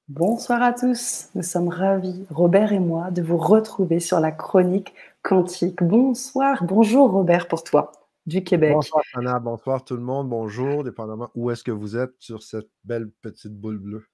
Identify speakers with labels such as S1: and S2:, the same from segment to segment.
S1: Bonsoir à tous, nous sommes ravis, Robert et moi, de vous retrouver sur la chronique quantique. Bonsoir, bonjour Robert pour toi, du Québec.
S2: Bonsoir Sana, bonsoir tout le monde, bonjour, dépendamment où est-ce que vous êtes sur cette belle petite boule bleue.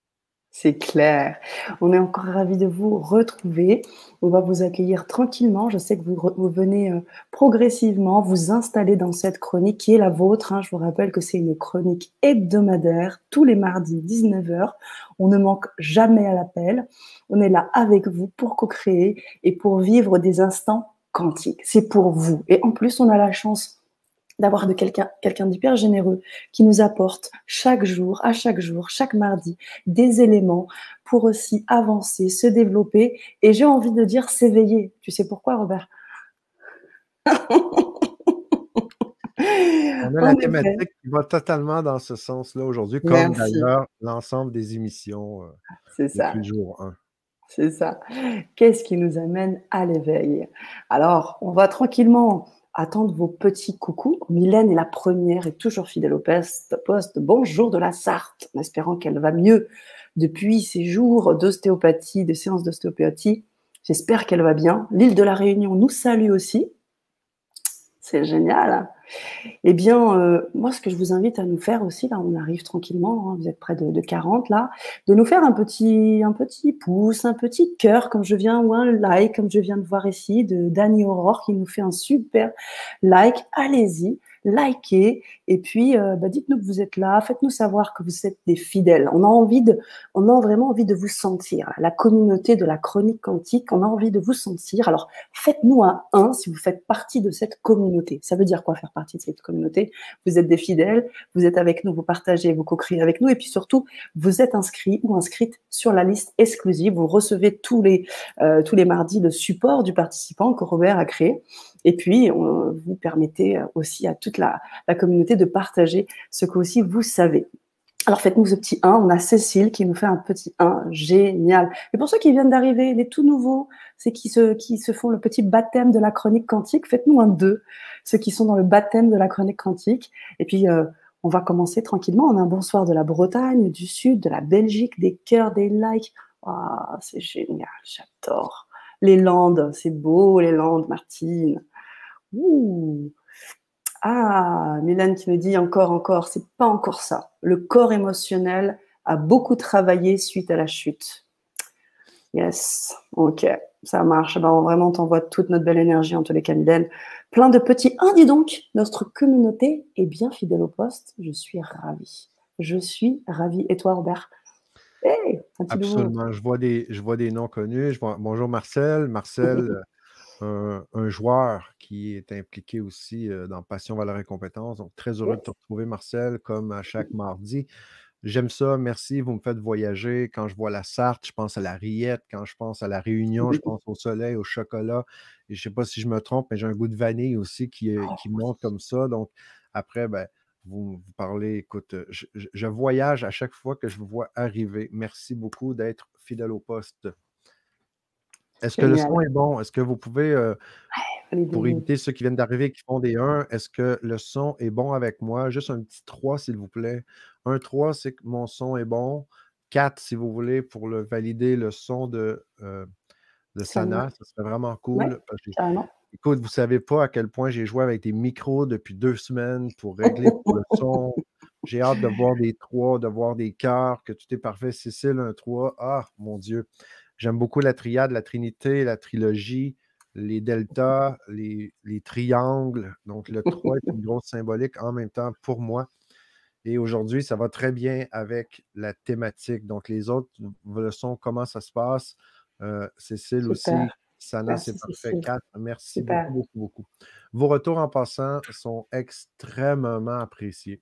S1: C'est clair. On est encore ravis de vous retrouver. On va vous accueillir tranquillement. Je sais que vous venez progressivement vous installer dans cette chronique qui est la vôtre, hein. Je vous rappelle que c'est une chronique hebdomadaire, tous les mardis 19 heures. On ne manque jamais à l'appel. On est là avec vous pour co-créer et pour vivre des instants quantiques. C'est pour vous. Et en plus, on a la chance d'avoir de quelqu'un d'hyper généreux qui nous apporte chaque jour, à chaque jour, chaque mardi, des éléments pour aussi avancer, se développer et j'ai envie de dire s'éveiller. Tu sais pourquoi, Robert?
S2: On a la
S1: En effet,
S2: thématique qui va totalement dans ce sens-là aujourd'hui, comme
S1: merci,
S2: d'ailleurs l'ensemble des émissions
S1: c'est
S2: depuis
S1: ça.
S2: le jour 1.
S1: C'est ça. Qu'est-ce qui nous amène à l'éveil? Alors, on va tranquillement attendre vos petits coucous. Mylène est la première et toujours fidèle au poste. Bonjour de la Sarthe, en espérant qu'elle va mieux depuis ses jours d'ostéopathie, de séances d'ostéopathie. J'espère qu'elle va bien. L'île de la Réunion nous salue aussi. C'est génial. Eh bien, moi, ce que je vous invite à nous faire aussi, là, on arrive tranquillement, hein, vous êtes près de 40 là, de nous faire un petit pouce, un petit cœur, comme je viens, ou un like, comme je viens de voir ici, de Dani Aurore, qui nous fait un super like. Allez-y, likez, et puis dites-nous que vous êtes là, faites-nous savoir que vous êtes des fidèles. On a vraiment envie de vous sentir. La communauté de la chronique quantique, on a envie de vous sentir. Alors, faites-nous un 1 si vous faites partie de cette communauté. Ça veut dire quoi faire partie de cette communauté? Vous êtes des fidèles, vous êtes avec nous, vous partagez, vous co-créez avec nous et puis surtout, vous êtes inscrit ou inscrite sur la liste exclusive. Vous recevez tous les mardis le support du participant que Robert a créé. Et puis, vous permettez aussi à toute la communauté de partager ce que aussi vous savez. Alors faites-nous ce petit 1, on a Cécile qui nous fait un petit 1, génial. Et pour ceux qui viennent d'arriver, les tout nouveaux, c'est qui se font le petit baptême de la chronique quantique, faites-nous un 2, ceux qui sont dans le baptême de la chronique quantique. Et puis on va commencer tranquillement, on a un bonsoir de la Bretagne, du Sud, de la Belgique, des cœurs, des likes. Ah, c'est génial, j'adore. Les Landes, c'est beau les Landes, Martine. Ouh. Ah, Mylène qui me dit encore, c'est pas encore ça. Le corps émotionnel a beaucoup travaillé suite à la chute. Yes, ok, ça marche. Ben, vraiment, on t'envoie toute notre belle énergie en tous les cas, Mylène. Plein de petits. Ah, dis donc, notre communauté est bien fidèle au poste. Je suis ravie. Je suis ravie. Et toi, Robert? Hey, un petit nouveau.
S2: Absolument, je vois des noms connus. Bonjour Marcel. Marcel, un joueur qui est impliqué aussi dans Passion, Valeurs et Compétences. Donc, très heureux de te
S1: Yes.
S2: retrouver, Marcel, comme à chaque mardi. J'aime ça, merci, vous me faites voyager. Quand je vois la Sarthe, je pense à la rillette. Quand je pense à la Réunion, je pense au soleil, au chocolat. Et je ne sais pas si je me trompe, mais j'ai un goût de vanille aussi qui monte comme ça. Donc, après, ben, vous parlez, écoute, je voyage à chaque fois que je vous vois arriver. Merci beaucoup d'être fidèle au poste. Est-ce que le
S1: Génial.
S2: son est bon? Est-ce que vous pouvez, pour
S1: Validez.
S2: éviter ceux qui viennent d'arriver qui font des 1, est-ce que le son est bon avec moi? Juste un petit 3, s'il vous plaît. Un 3, c'est que mon son est bon. 4, si vous voulez, pour valider le son de
S1: Ça
S2: Sana.
S1: marche.
S2: Ça serait vraiment
S1: Ouais,
S2: cool. Parce que,
S1: carrément.
S2: écoute, vous ne savez pas à quel point j'ai joué avec des micros depuis 2 semaines pour régler pour le son. J'ai hâte de voir des 3, de voir des cœurs, que tout est parfait. Cécile, un 3. Ah, mon Dieu. J'aime beaucoup la triade, la trinité, la trilogie, les deltas, les triangles. Donc, le 3 est une grosse symbolique en même temps pour moi. Et aujourd'hui, ça va très bien avec la thématique. Donc, les autres, le son, comment ça se passe? Cécile aussi,
S1: Super.
S2: Sana, c'est
S1: Merci,
S2: parfait.
S1: Cécile.
S2: 4, merci
S1: Super.
S2: beaucoup, beaucoup, beaucoup. Vos retours en passant sont extrêmement appréciés.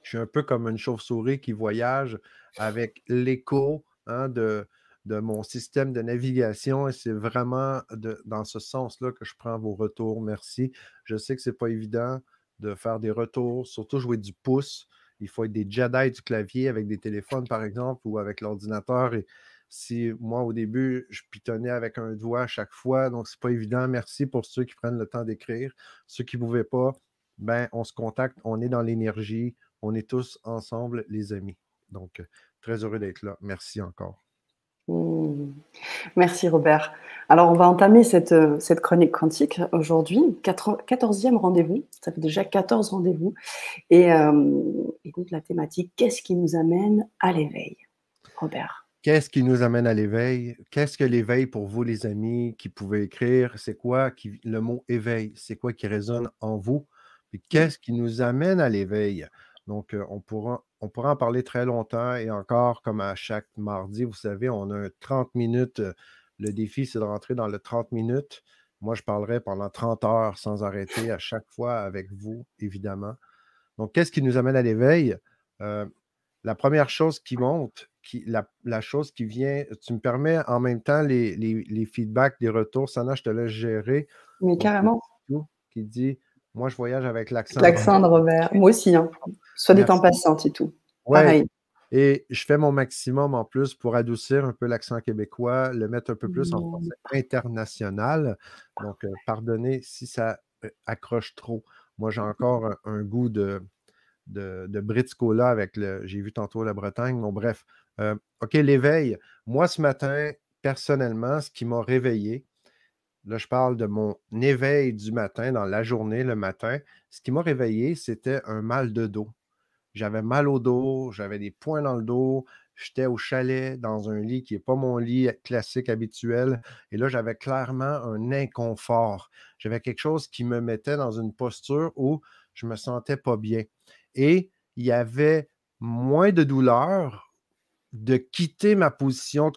S2: Je suis un peu comme une chauve-souris qui voyage avec l'écho, hein, de mon système de navigation et c'est vraiment dans ce sens-là que je prends vos retours. Merci. Je sais que c'est pas évident de faire des retours, surtout jouer du pouce. Il faut être des Jedi du clavier avec des téléphones, par exemple, ou avec l'ordinateur. Et si moi, au début, je pitonnais avec un doigt à chaque fois, donc c'est pas évident. Merci pour ceux qui prennent le temps d'écrire. Ceux qui ne pouvaient pas, ben, on se contacte, on est dans l'énergie, on est tous ensemble, les amis. Donc, très heureux d'être là. Merci encore.
S1: Mmh. Merci Robert. Alors on va entamer cette chronique quantique aujourd'hui, 14e rendez-vous, ça fait déjà 14 rendez-vous et écoute la thématique: «Qu'est-ce qui nous amène à l'éveil?» Robert.
S2: Qu'est-ce qui nous amène à l'éveil? Qu'est-ce que l'éveil pour vous, les amis, qui pouvez écrire? C'est quoi le mot éveil? C'est quoi qui résonne en vous? Puis
S1: Mmh.
S2: qu'est-ce qui nous amène à l'éveil? Donc, on pourra en parler très longtemps et encore, comme à chaque mardi, vous savez, on a un 30 minutes. Le défi, c'est de rentrer dans le 30 minutes. Moi, je parlerai pendant 30 heures sans arrêter à chaque fois avec vous, évidemment. Donc, qu'est-ce qui nous amène à l'éveil? Euh, la première chose qui monte, la chose qui vient, tu me permets en même temps les feedbacks, les retours. Sana, je te laisse gérer.
S1: Mais
S2: Donc, il y a
S1: carrément,
S2: Titou qui dit, moi, je voyage avec l'accent de
S1: l'accent de Robert. Moi aussi, hein. Soit dit en
S2: Merci.
S1: passant et tout.
S2: Ouais,
S1: Pareil.
S2: et je fais mon maximum en plus pour adoucir un peu l'accent québécois, le mettre un peu plus en
S1: Mmh.
S2: français international. Donc, pardonnez si ça accroche trop. Moi, j'ai encore un goût de Brits Cola avec j'ai vu tantôt la Bretagne. Bon, bref. OK, l'éveil. Moi, ce matin, personnellement, ce qui m'a réveillé, là, je parle de mon éveil du matin, dans la journée, le matin. Ce qui m'a réveillé, c'était un mal de dos. J'avais mal au dos, j'avais des points dans le dos. J'étais au chalet dans un lit qui n'est pas mon lit classique habituel. Et là, j'avais clairement un inconfort. J'avais quelque chose qui me mettait dans une posture où je me sentais pas bien. Et il y avait moins de douleur de quitter ma position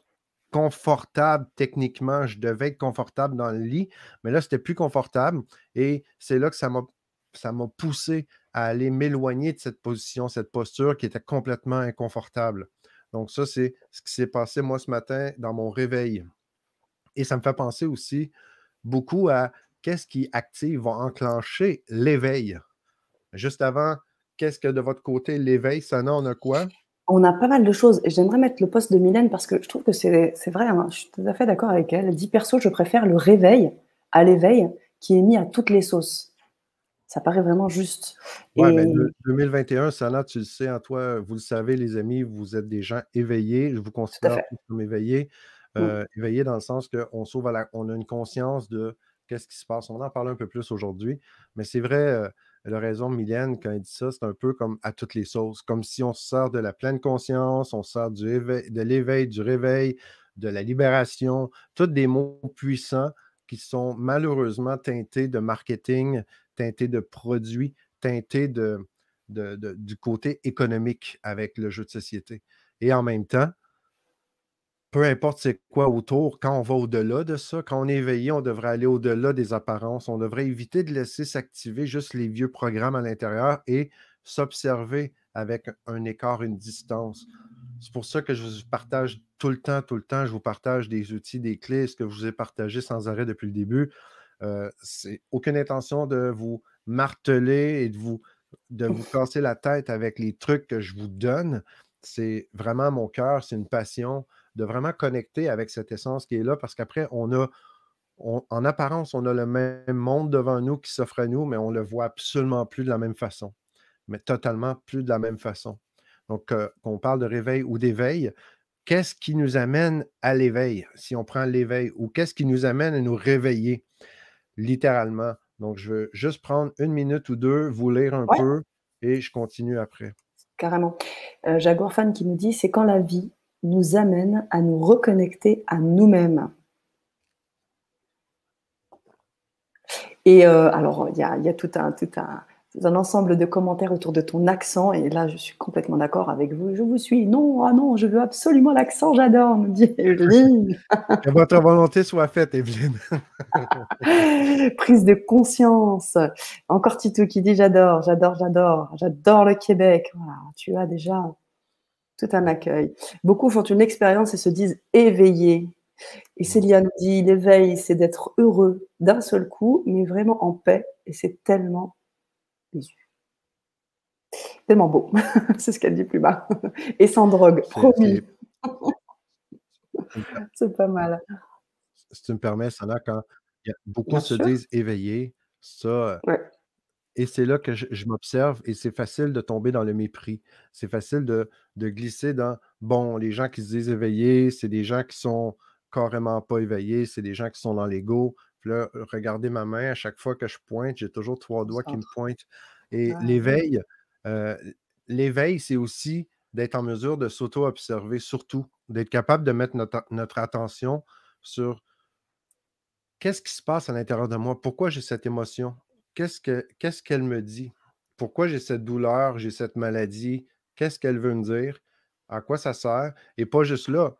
S2: confortable techniquement. Je devais être confortable dans le lit, mais là, c'était plus confortable. Et c'est là que ça m'a poussé à aller m'éloigner de cette position, cette posture qui était complètement inconfortable. Donc, ça, c'est ce qui s'est passé, moi, ce matin, dans mon réveil. Et ça me fait penser aussi beaucoup à qu'est-ce qui active, va enclencher l'éveil. Juste avant, qu'est-ce que de votre côté, l'éveil, Sana, on a quoi?
S1: On a pas mal de choses et j'aimerais mettre le post de Mylène parce que je trouve que c'est vrai, hein, je suis tout à fait d'accord avec elle. Elle dit: «Perso, je préfère le réveil à l'éveil qui est mis à toutes les sauces». Ça paraît vraiment juste
S2: Ouais,
S1: et
S2: ben, 2021, Sana, tu le sais, hein, toi, vous le savez, les amis, vous êtes des gens éveillés. Je vous
S1: tout à
S2: considère
S1: fait.
S2: tous comme éveillés.
S1: Mmh.
S2: Éveillés dans le sens qu'on s'ouvre on a une conscience de qu'est-ce qui se passe. On en parle un peu plus aujourd'hui. Mais c'est vrai, elle a raison, Mylène, quand elle dit ça, c'est un peu comme à toutes les sauces. Comme si on se sert de la pleine conscience, on se sert de l'éveil, du réveil, de la libération. Tous des mots puissants qui sont malheureusement teintés de marketing, teintés de produits, teinté du côté économique avec le jeu de société. Et en même temps, peu importe c'est quoi autour, quand on va au-delà de ça, quand on est éveillé, on devrait aller au-delà des apparences. On devrait éviter de laisser s'activer juste les vieux programmes à l'intérieur et s'observer avec un écart, une distance. C'est pour ça que je vous partage tout le temps, je vous partage des outils, des clés, ce que je vous ai partagé sans arrêt depuis le début. C'est aucune intention de vous marteler et de vous casser la tête avec les trucs que je vous donne. C'est vraiment mon cœur, c'est une passion de vraiment connecter avec cette essence qui est là parce qu'après, en apparence, on a le même monde devant nous qui s'offre à nous, mais on ne le voit absolument plus de la même façon, mais totalement plus de la même façon. Donc, qu'on parle de réveil ou d'éveil, qu'est-ce qui nous amène à l'éveil, si on prend l'éveil, ou qu'est-ce qui nous amène à nous réveiller? Littéralement. Donc, je veux juste prendre une minute ou deux, vous lire un
S1: Ouais,
S2: peu et je continue après.
S1: carrément. Jaguar Fan qui nous dit: «C'est quand la vie nous amène à nous reconnecter à nous-mêmes». Et alors, il y a tout un ensemble de commentaires autour de ton accent et là, je suis complètement d'accord avec vous. Je vous suis. Non, ah non, je veux absolument l'accent, j'adore, nous dit Evelyne.
S2: Que votre volonté soit faite, Evelyne.
S1: Prise de conscience. Encore Titou qui dit j'adore, j'adore, j'adore, j'adore le Québec. Voilà, tu as déjà tout un accueil. Beaucoup font une expérience et se disent éveillés. Et Célia nous dit l'éveil, c'est d'être heureux d'un seul coup, mais vraiment en paix. Et c'est tellement tellement beau. C'est ce qu'elle dit plus bas. Et sans drogue,
S2: C'est,
S1: promis.
S2: c'est-
S1: C'est pas mal.
S2: si tu me permets, Sana, quand beaucoup
S1: Bien
S2: se
S1: sûr.
S2: disent éveillés, ça,
S1: Ouais.
S2: Et c'est là que je m'observe et c'est facile de tomber dans le mépris. C'est facile de glisser dans, bon, les gens qui se disent éveillés, c'est des gens qui sont carrément pas éveillés, c'est des gens qui sont dans l'ego. Puis là, regardez ma main, à chaque fois que je pointe, j'ai toujours 3
S1: Au
S2: doigts qui me
S1: centre.
S2: pointent. Et
S1: Ouais.
S2: euh, l'éveil, c'est aussi d'être en mesure de s'auto-observer, surtout, d'être capable de mettre notre attention sur qu'est-ce qui se passe à l'intérieur de moi? Pourquoi j'ai cette émotion? Qu'est-ce qu'elle me dit? Pourquoi j'ai cette douleur, j'ai cette maladie? Qu'est-ce qu'elle veut me dire? À quoi ça sert? Et pas juste là,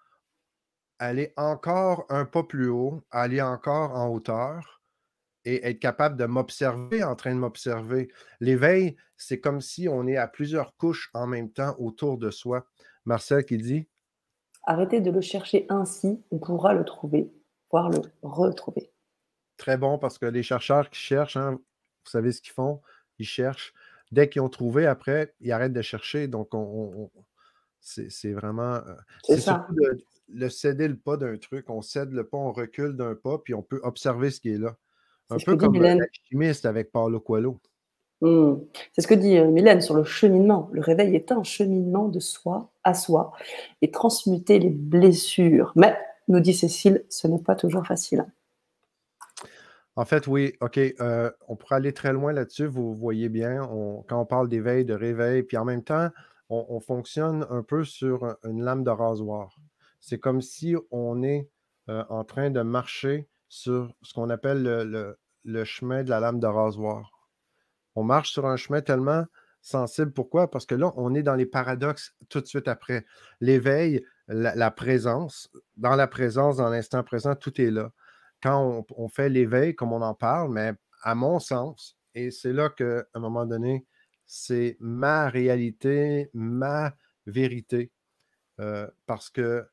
S2: aller encore un pas plus haut, aller encore en hauteur et être capable de m'observer en train de m'observer. L'éveil, c'est comme si on est à plusieurs couches en même temps autour de soi. Marcel qui dit,
S1: Arrêtez de le chercher ainsi, on pourra le trouver, voire le retrouver.
S2: très bon parce que les chercheurs qui cherchent, hein, vous savez ce qu'ils font? Ils cherchent. Dès qu'ils ont trouvé, après, ils arrêtent de chercher. Donc, c'est vraiment.
S1: C'est
S2: C'est
S1: ça.
S2: surtout de céder le pas d'un truc. On cède le pas, on recule d'un pas, puis on peut observer ce qui est là. Un
S1: C'est ce que
S2: peu
S1: dit
S2: comme
S1: Mylène.
S2: l'alchimiste avec Paulo Coelho.
S1: Mmh. C'est ce que dit Mylène sur le cheminement. Le réveil est un cheminement de soi à soi et transmuter les blessures. Mais, nous dit Cécile, ce n'est pas toujours facile.
S2: En fait, oui, OK. On pourrait aller très loin là-dessus, vous voyez bien, quand on parle d'éveil, de réveil, puis en même temps, on fonctionne un peu sur une lame de rasoir. C'est comme si on est en train de marcher sur ce qu'on appelle le chemin de la lame de rasoir. On marche sur un chemin tellement sensible. Pourquoi? Parce que là, on est dans les paradoxes tout de suite après. L'éveil, la présence, dans la présence, dans l'instant présent, tout est là. Quand on fait l'éveil, comme on en parle, mais à mon sens, et c'est là qu'à un moment donné, c'est ma réalité, ma vérité. Parce que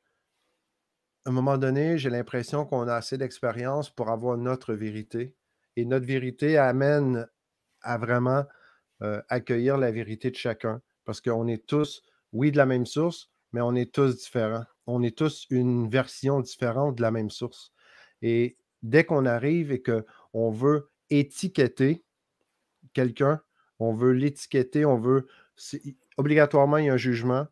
S2: à un moment donné, j'ai l'impression qu'on a assez d'expérience pour avoir notre vérité. Et notre vérité amène à vraiment accueillir la vérité de chacun. Parce qu'on est tous, oui, de la même source, mais on est tous différents. On est tous une version différente de la même source. Et dès qu'on arrive et qu'on veut étiqueter quelqu'un, on veut l'étiqueter, obligatoirement, il y a un jugement,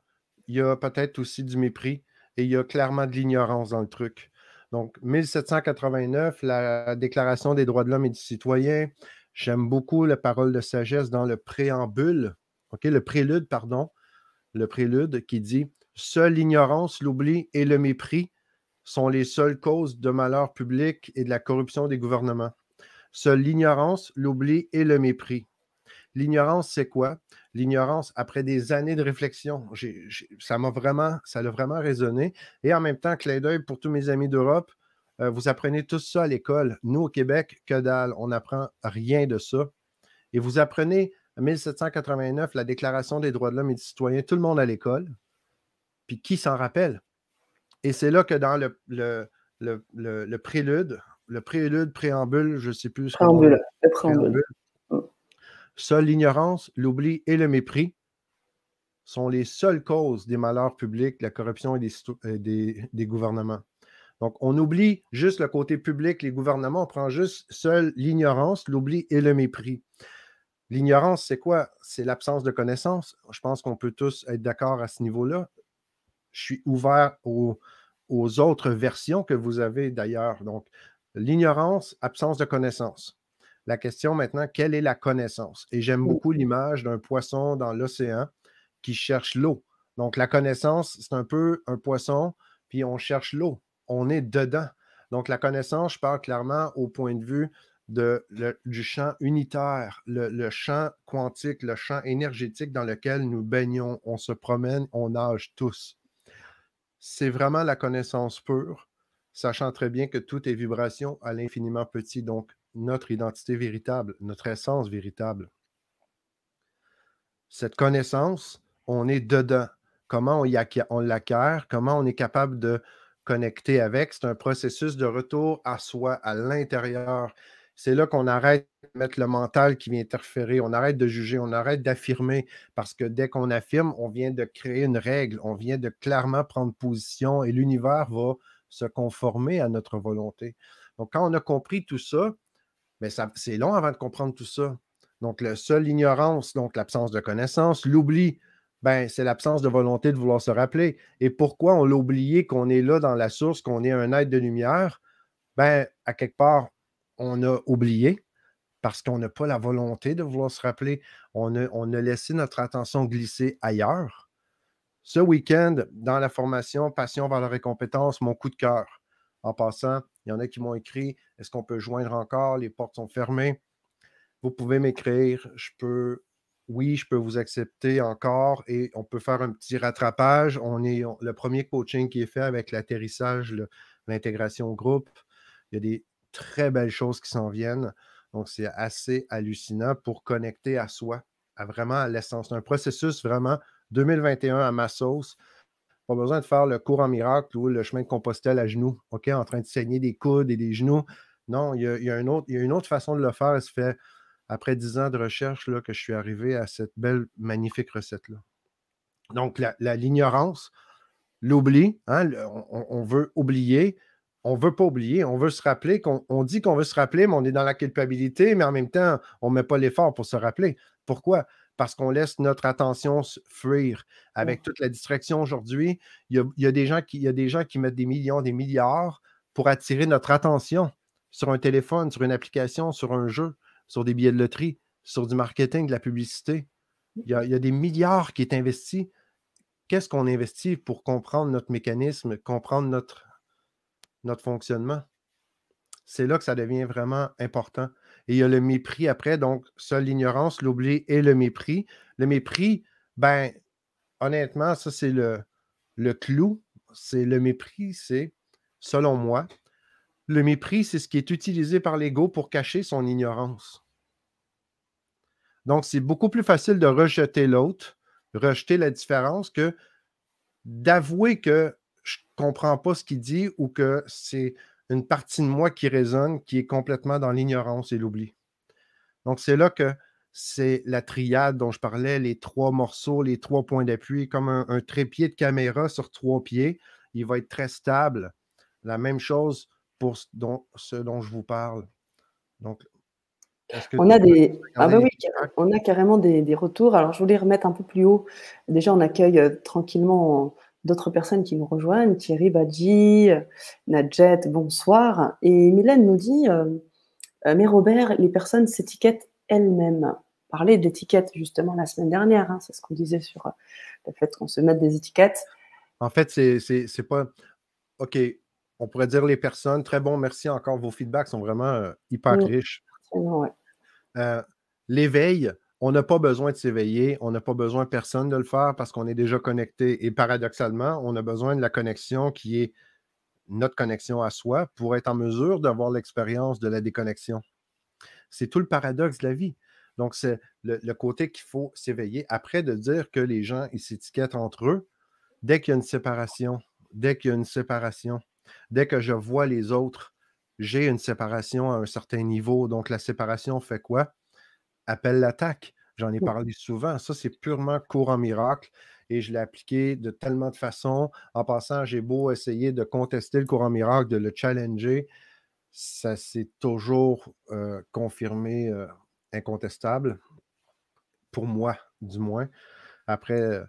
S2: il y a peut-être aussi du mépris et il y a clairement de l'ignorance dans le truc. Donc, 1789, la Déclaration des droits de l'homme et du citoyen, j'aime beaucoup la parole de sagesse dans le préambule, OK, le prélude, pardon, le prélude qui dit seule l'ignorance, l'oubli et le mépris sont les seules causes de malheur public et de la corruption des gouvernements. Seule l'ignorance, l'oubli et le mépris. L'ignorance, c'est quoi? L'ignorance, après des années de réflexion, ça l'a vraiment résonné. Et en même temps, clin d'œil pour tous mes amis d'Europe, vous apprenez tout ça à l'école. Nous, au Québec, que dalle, on n'apprend rien de ça. Et vous apprenez en 1789 la Déclaration des droits de l'homme et du citoyen, tout le monde à l'école. Puis qui s'en rappelle? Et c'est là que dans le prélude, préambule, je ne sais plus comment on
S1: Préambule,
S2: dit,
S1: le préambule.
S2: préambule, seule l'ignorance, l'oubli et le mépris sont les seules causes des malheurs publics, de la corruption et des gouvernements. Donc, on oublie juste le côté public, les gouvernements, on prend juste seule l'ignorance, l'oubli et le mépris. L'ignorance, c'est quoi? C'est l'absence de connaissance. Je pense qu'on peut tous être d'accord à ce niveau-là. Je suis ouvert aux autres versions que vous avez d'ailleurs. Donc, l'ignorance, absence de connaissance. La question maintenant, quelle est la connaissance? Et j'aime beaucoup l'image d'un poisson dans l'océan qui cherche l'eau. Donc, la connaissance, c'est un peu un poisson, puis on cherche l'eau. On est dedans. Donc, la connaissance, je parle clairement au point de vue du champ unitaire, le champ quantique, le champ énergétique dans lequel nous baignons. On se promène, on nage tous. C'est vraiment la connaissance pure, sachant très bien que tout est vibration à l'infiniment petit, donc notre identité véritable, notre essence véritable. Cette connaissance, on est dedans. Comment on l'acquiert, comment on est capable de connecter avec, c'est un processus de retour à soi, à l'intérieur. C'est là qu'on arrête de mettre le mental qui vient interférer, on arrête de juger, on arrête d'affirmer, parce que dès qu'on affirme, on vient de créer une règle, on vient de clairement prendre position et l'univers va se conformer à notre volonté. Donc, quand on a compris tout ça, mais c'est long avant de comprendre tout ça. Donc, le seul l'ignorance, donc l'absence de connaissance. L'oubli, ben, c'est l'absence de volonté de vouloir se rappeler. Et pourquoi on l'a oublié qu'on est là dans la source, qu'on est un être de lumière? Ben, à quelque part, on a oublié parce qu'on n'a pas la volonté de vouloir se rappeler. On a laissé notre attention glisser ailleurs. Ce week-end, dans la formation Passion, valeur et compétences, mon coup de cœur. En passant, il y en a qui m'ont écrit, est-ce qu'on peut joindre encore? Les portes sont fermées. Vous pouvez m'écrire. Oui, je peux vous accepter encore et on peut faire un petit rattrapage. Le premier coaching qui est fait avec l'atterrissage, l'intégration au groupe. Il y a des très belles choses qui s'en viennent. Donc, c'est assez hallucinant pour connecter à soi, vraiment à l'essence. C'est un processus vraiment 2021 à ma sauce. Pas besoin de faire le cours en miracle ou le chemin de Compostelle à genoux, OK, en train de saigner des coudes et des genoux. Non, il y a une autre façon de le faire. Ça fait après 10 ans de recherche là, que je suis arrivé à cette belle, magnifique recette-là. Donc, l'ignorance, l'oubli, hein, on veut oublier, on ne veut pas oublier, on veut se rappeler, on dit qu'on veut se rappeler, mais on est dans la culpabilité, mais en même temps, on ne met pas l'effort pour se rappeler. Pourquoi? Parce qu'on laisse notre attention fuir. Avec toute la distraction aujourd'hui, il y a des gens qui mettent des millions, des milliards pour attirer notre attention sur un téléphone, sur une application, sur un jeu, sur des billets de loterie, sur du marketing, de la publicité. Il y a des milliards qui est investi. Qu'est-ce qu'on investit pour comprendre notre mécanisme, comprendre notre fonctionnement? C'est là que ça devient vraiment important. Et il y a le mépris après, donc seule l'ignorance, l'oubli et le mépris. Le mépris, ben, honnêtement, ça, c'est le clou. C'est le mépris, c'est, selon moi, le mépris, c'est ce qui est utilisé par l'ego pour cacher son ignorance. Donc, c'est beaucoup plus facile de rejeter l'autre, rejeter la différence, que d'avouer que je ne comprends pas ce qu'il dit ou que c'est une partie de moi qui résonne, qui est complètement dans l'ignorance et l'oubli. Donc, c'est là que c'est la triade dont je parlais, les 3 morceaux, les 3 points d'appui, comme un trépied de caméra sur 3 pieds. Il va être très stable. La même chose pour ce dont je vous parle. Donc, est-ce que
S1: On a des... Ah
S2: regardez
S1: bah
S2: les
S1: oui,
S2: feedbacks?
S1: on a carrément des retours. Alors, je voulais remettre un peu plus haut. Déjà, on accueille tranquillement d'autres personnes qui nous rejoignent. Thierry Badji, Nadjet, bonsoir. Et Mylène nous dit, mais Robert, les personnes s'étiquettent elles-mêmes. Parler d'étiquette justement la semaine dernière, hein, c'est ce qu'on disait sur le fait qu'on se mette des étiquettes.
S2: En fait, c'est pas... OK, on pourrait dire les personnes. Très bon, merci encore. Vos feedbacks sont vraiment hyper riches.
S1: Ouais.
S2: L'éveil, on n'a pas besoin de s'éveiller, on n'a pas besoin de personne de le faire parce qu'on est déjà connecté. Et paradoxalement, on a besoin de la connexion qui est notre connexion à soi pour être en mesure d'avoir l'expérience de la déconnexion. C'est tout le paradoxe de la vie. Donc, c'est le côté qu'il faut s'éveiller. Après, de dire que les gens, ils s'étiquettent entre eux, dès qu'il y a une séparation, dès que je vois les autres, j'ai une séparation à un certain niveau. Donc, la séparation fait quoi? Appelle l'attaque. J'en ai parlé souvent. Ça, c'est purement cours en miracle et je l'ai appliqué de tellement de façons. En passant, j'ai beau essayer de contester le cours en miracle, de le challenger, ça s'est toujours confirmé incontestable, pour moi, du moins. Après,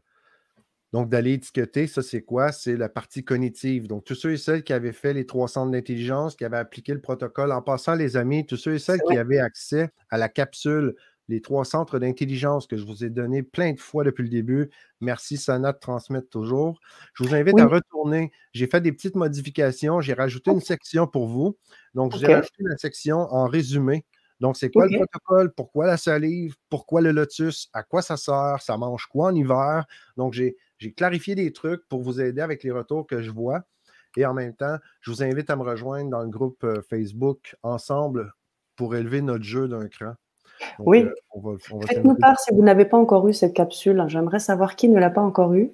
S2: donc, d'aller étiqueter, ça, c'est quoi? C'est la partie cognitive. Donc, tous ceux et celles qui avaient fait les 3 centres d'intelligence, qui avaient appliqué le protocole, en passant, les amis, tous ceux et celles qui avaient accès à la capsule, les 3 centres d'intelligence que je vous ai donné plein de fois depuis le début. Merci, Sana, de transmettre toujours. Je vous invite à retourner. J'ai fait des petites modifications. J'ai rajouté une section pour vous. Donc, je vous ai rajouté la section en résumé. Donc, c'est quoi le protocole? Pourquoi la salive? Pourquoi le lotus? À quoi ça sert? Ça mange quoi en hiver? Donc, j'ai clarifié des trucs pour vous aider avec les retours que je vois. Et en même temps, je vous invite à me rejoindre dans le groupe Facebook ensemble pour élever notre jeu d'un cran. Donc,
S1: oui,
S2: on va
S1: faites-nous part si vous n'avez pas encore eu cette capsule. J'aimerais savoir qui ne l'a pas encore eu.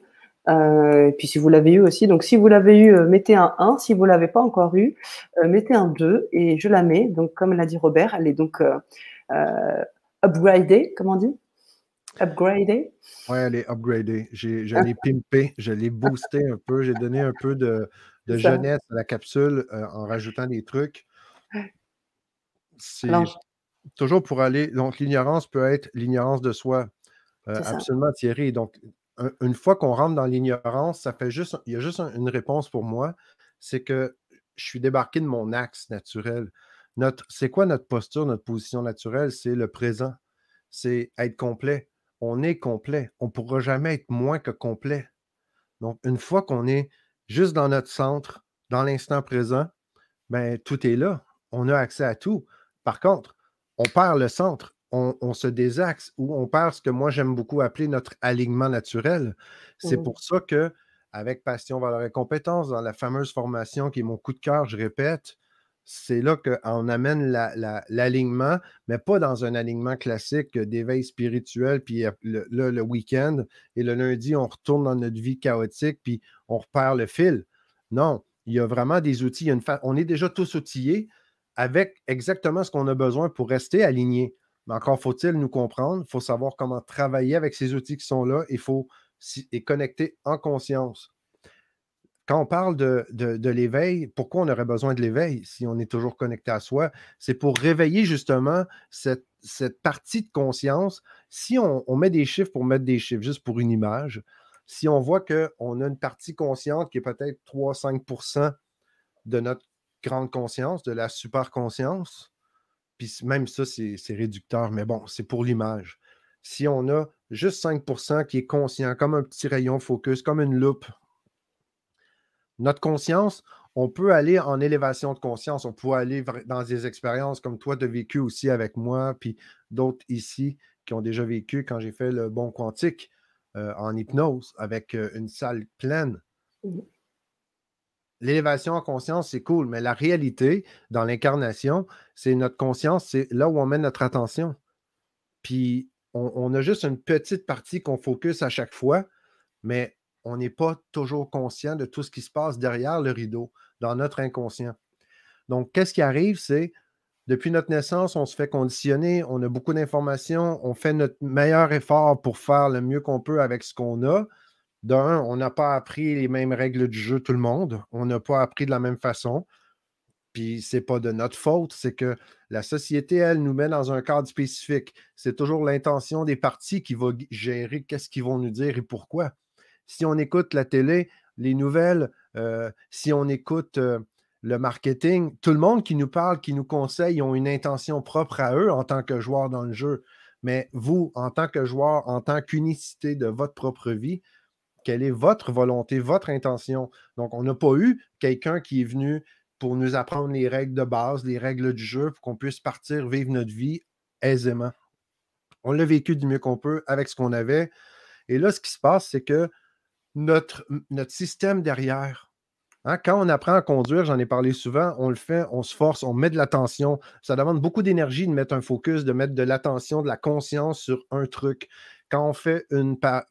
S1: Et puis si vous l'avez eu aussi. Donc si vous l'avez eu, mettez un 1. Si vous ne l'avez pas encore eu, mettez un 2 et je la mets. Donc comme l'a dit Robert, elle est donc upgradée, comment on dit? Upgradée.
S2: Oui, elle est upgradée. Je l'ai pimpée, je l'ai boosté un peu. J'ai donné un peu de jeunesse à la capsule en rajoutant des trucs.
S1: Alors,
S2: toujours pour aller. Donc, l'ignorance peut être l'ignorance de soi.
S1: C'est ça.
S2: Absolument, Thierry. Donc, une fois qu'on rentre dans l'ignorance, il y a juste une réponse pour moi, c'est que je suis débarqué de mon axe naturel. C'est quoi notre posture, notre position naturelle? C'est le présent. C'est être complet. On est complet. On ne pourra jamais être moins que complet. Donc, une fois qu'on est juste dans notre centre, dans l'instant présent, ben, tout est là. On a accès à tout. Par contre, on perd le centre, on se désaxe ou on perd ce que moi j'aime beaucoup appeler notre alignement naturel. C'est
S1: Mmh.
S2: pour ça que, avec Passion, Valeurs et Compétences, dans la fameuse formation qui est mon coup de cœur, je répète, c'est là qu'on amène l'alignement, mais pas dans un alignement classique d'éveil spirituel, puis le week-end et le lundi, on retourne dans notre vie chaotique, puis on repère le fil. Non, il y a vraiment des outils. On est déjà tous outillés avec exactement ce qu'on a besoin pour rester alignés. Mais encore faut-il nous comprendre, il faut savoir comment travailler avec ces outils qui sont là, il faut et connecter en conscience. Quand on parle de l'éveil, pourquoi on aurait besoin de l'éveil si on est toujours connecté à soi? C'est pour réveiller justement cette partie de conscience. Si on met des chiffres pour mettre des chiffres, juste pour une image, si on voit qu'on a une partie consciente qui est peut-être 3-5% de notre grande conscience, de la super conscience, puis même ça, c'est réducteur, mais bon, c'est pour l'image. Si on a juste 5% qui est conscient, comme un petit rayon focus, comme une loupe, notre conscience, on peut aller en élévation de conscience, on peut aller dans des expériences comme toi, tu as vécu aussi avec moi, puis d'autres ici qui ont déjà vécu quand j'ai fait le bond quantique en hypnose avec une salle pleine.
S1: Mmh.
S2: L'élévation en conscience, c'est cool, mais la réalité dans l'incarnation, c'est notre conscience, c'est là où on met notre attention. Puis on a juste une petite partie qu'on focus à chaque fois, mais on n'est pas toujours conscient de tout ce qui se passe derrière le rideau, dans notre inconscient. Donc, qu'est-ce qui arrive, c'est depuis notre naissance, on se fait conditionner, on a beaucoup d'informations, on fait notre meilleur effort pour faire le mieux qu'on peut avec ce qu'on a. D'un, on n'a pas appris les mêmes règles du jeu, tout le monde. On n'a pas appris de la même façon. Puis c'est pas de notre faute, c'est que la société, elle, nous met dans un cadre spécifique. C'est toujours l'intention des partis qui va gérer qu'est-ce qu'ils vont nous dire et pourquoi. Si on écoute la télé, les nouvelles, si on écoute le marketing, tout le monde qui nous parle, qui nous conseille, ont une intention propre à eux en tant que joueurs dans le jeu. Mais vous, en tant que joueur, en tant qu'unicité de votre propre vie, quelle est votre volonté, votre intention? Donc, on n'a pas eu quelqu'un qui est venu pour nous apprendre les règles de base, les règles du jeu, pour qu'on puisse partir vivre notre vie aisément. On l'a vécu du mieux qu'on peut avec ce qu'on avait. Et là, ce qui se passe, c'est que notre système derrière, hein, quand on apprend à conduire, j'en ai parlé souvent, on le fait, on se force, on met de l'attention. Ça demande beaucoup d'énergie de mettre un focus, de mettre de l'attention, de la conscience sur un truc. Quand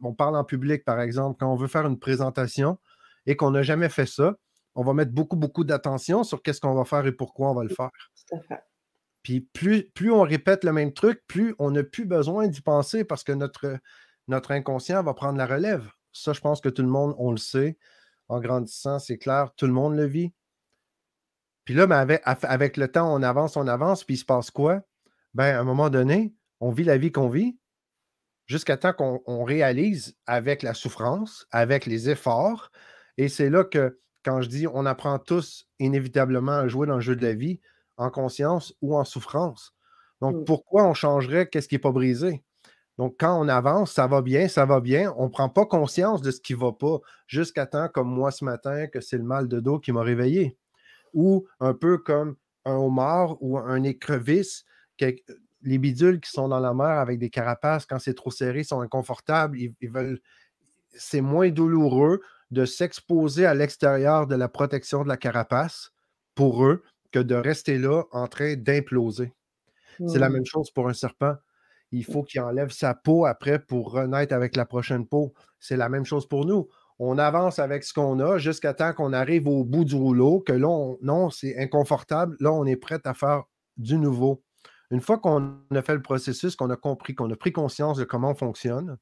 S2: on parle en public, par exemple, quand on veut faire une présentation et qu'on n'a jamais fait ça, on va mettre beaucoup, beaucoup d'attention sur qu'est-ce qu'on va faire et pourquoi on va le faire.
S1: Tout à fait.
S2: Puis plus on répète le même truc, plus on n'a plus besoin d'y penser parce que notre inconscient va prendre la relève. Ça, je pense que tout le monde, on le sait. En grandissant, c'est clair, tout le monde le vit. Puis là, ben, avec le temps, on avance, puis il se passe quoi? Ben, à un moment donné, on vit la vie qu'on vit jusqu'à temps qu'on réalise avec la souffrance, avec les efforts. Et c'est là que, quand je dis on apprend tous inévitablement à jouer dans le jeu de la vie, en conscience ou en souffrance. Donc,
S1: Mmh.
S2: pourquoi on changerait qu'est-ce qui n'est pas brisé? Donc, quand on avance, ça va bien, ça va bien. On ne prend pas conscience de ce qui ne va pas jusqu'à temps, comme moi ce matin, que c'est le mal de dos qui m'a réveillé. Ou un peu comme un homard ou un écrevisse, les bidules qui sont dans la mer avec des carapaces, quand c'est trop serré, sont inconfortables. Ils veulent, c'est moins douloureux de s'exposer à l'extérieur de la protection de la carapace pour eux que de rester là en train d'imploser. C'est la
S1: Mmh.
S2: même chose pour un serpent. Il faut qu'il enlève sa peau après pour renaître avec la prochaine peau. C'est la même chose pour nous. On avance avec ce qu'on a jusqu'à temps qu'on arrive au bout du rouleau, que là, non, c'est inconfortable. Là, on est prêt à faire du nouveau. Une fois qu'on a fait le processus, qu'on a compris, qu'on a pris conscience de comment on fonctionne,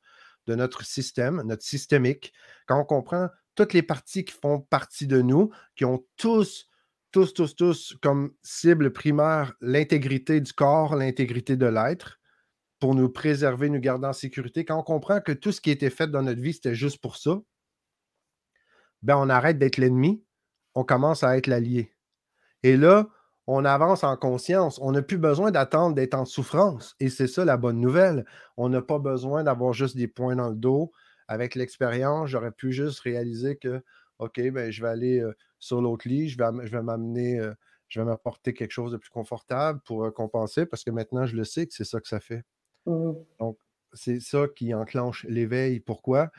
S2: de notre système, notre systémique, quand on comprend toutes les parties qui font partie de nous, qui ont tous tous, comme cible primaire, l'intégrité du corps, l'intégrité de l'être, pour nous préserver, nous garder en sécurité. Quand on comprend que tout ce qui était fait dans notre vie, c'était juste pour ça, ben on arrête d'être l'ennemi, on commence à être l'allié. Et là, on avance en conscience. On n'a plus besoin d'attendre d'être en souffrance. Et c'est ça la bonne nouvelle. On n'a pas besoin d'avoir juste des points dans le dos. Avec l'expérience, j'aurais pu juste réaliser que, OK, ben, je vais aller sur l'autre lit, je vais m'amener, je vais m'apporter quelque chose de plus confortable pour compenser parce que maintenant, je le sais que c'est ça que ça fait.
S1: Mhm.
S2: Donc, c'est ça qui enclenche l'éveil. Pourquoi?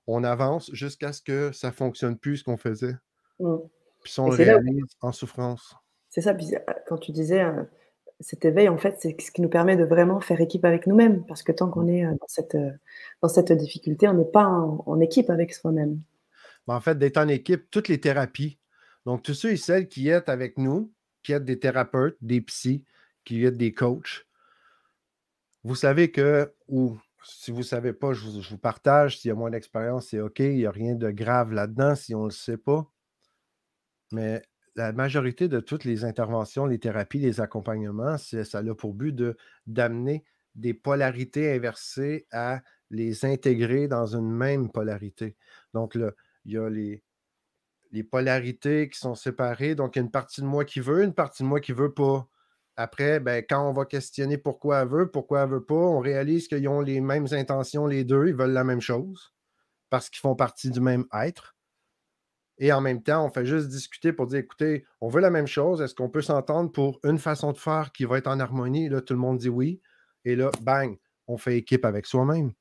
S2: On avance jusqu'à ce que ça ne fonctionne plus ce qu'on faisait.
S1: Mhm.
S2: Puis ça, on
S1: Et
S2: le
S1: c'est là où
S2: réalise en souffrance.
S1: c'est ça, puis, quand tu disais, cet éveil, en fait, c'est ce qui nous permet de vraiment faire équipe avec nous-mêmes, parce que tant qu'on est, dans cette difficulté, on n'est pas en équipe avec soi-même.
S2: Mais en fait, d'être en équipe, toutes les thérapies. Donc, tous ceux et celles qui êtes avec nous, qui êtes des thérapeutes, des psys, qui êtes des coachs, vous savez que, ou si vous ne savez pas, je vous partage, s'il y a moins d'expérience, c'est OK, il n'y a rien de grave là-dedans si on ne le sait pas. Mais la majorité de toutes les interventions, les thérapies, les accompagnements, ça a pour but d'amener des polarités inversées à les intégrer dans une même polarité. Donc, là, il y a les polarités qui sont séparées. Donc, il y a une partie de moi qui veut, une partie de moi qui ne veut pas. Après, ben, quand on va questionner pourquoi elle veut pas, on réalise qu'ils ont les mêmes intentions, les deux, ils veulent la même chose parce qu'ils font partie du même être. Et en même temps, on fait juste discuter pour dire, écoutez, on veut la même chose, est-ce qu'on peut s'entendre pour une façon de faire qui va être en harmonie? Et là, tout le monde dit oui. Et là, bang, on fait équipe avec soi-même.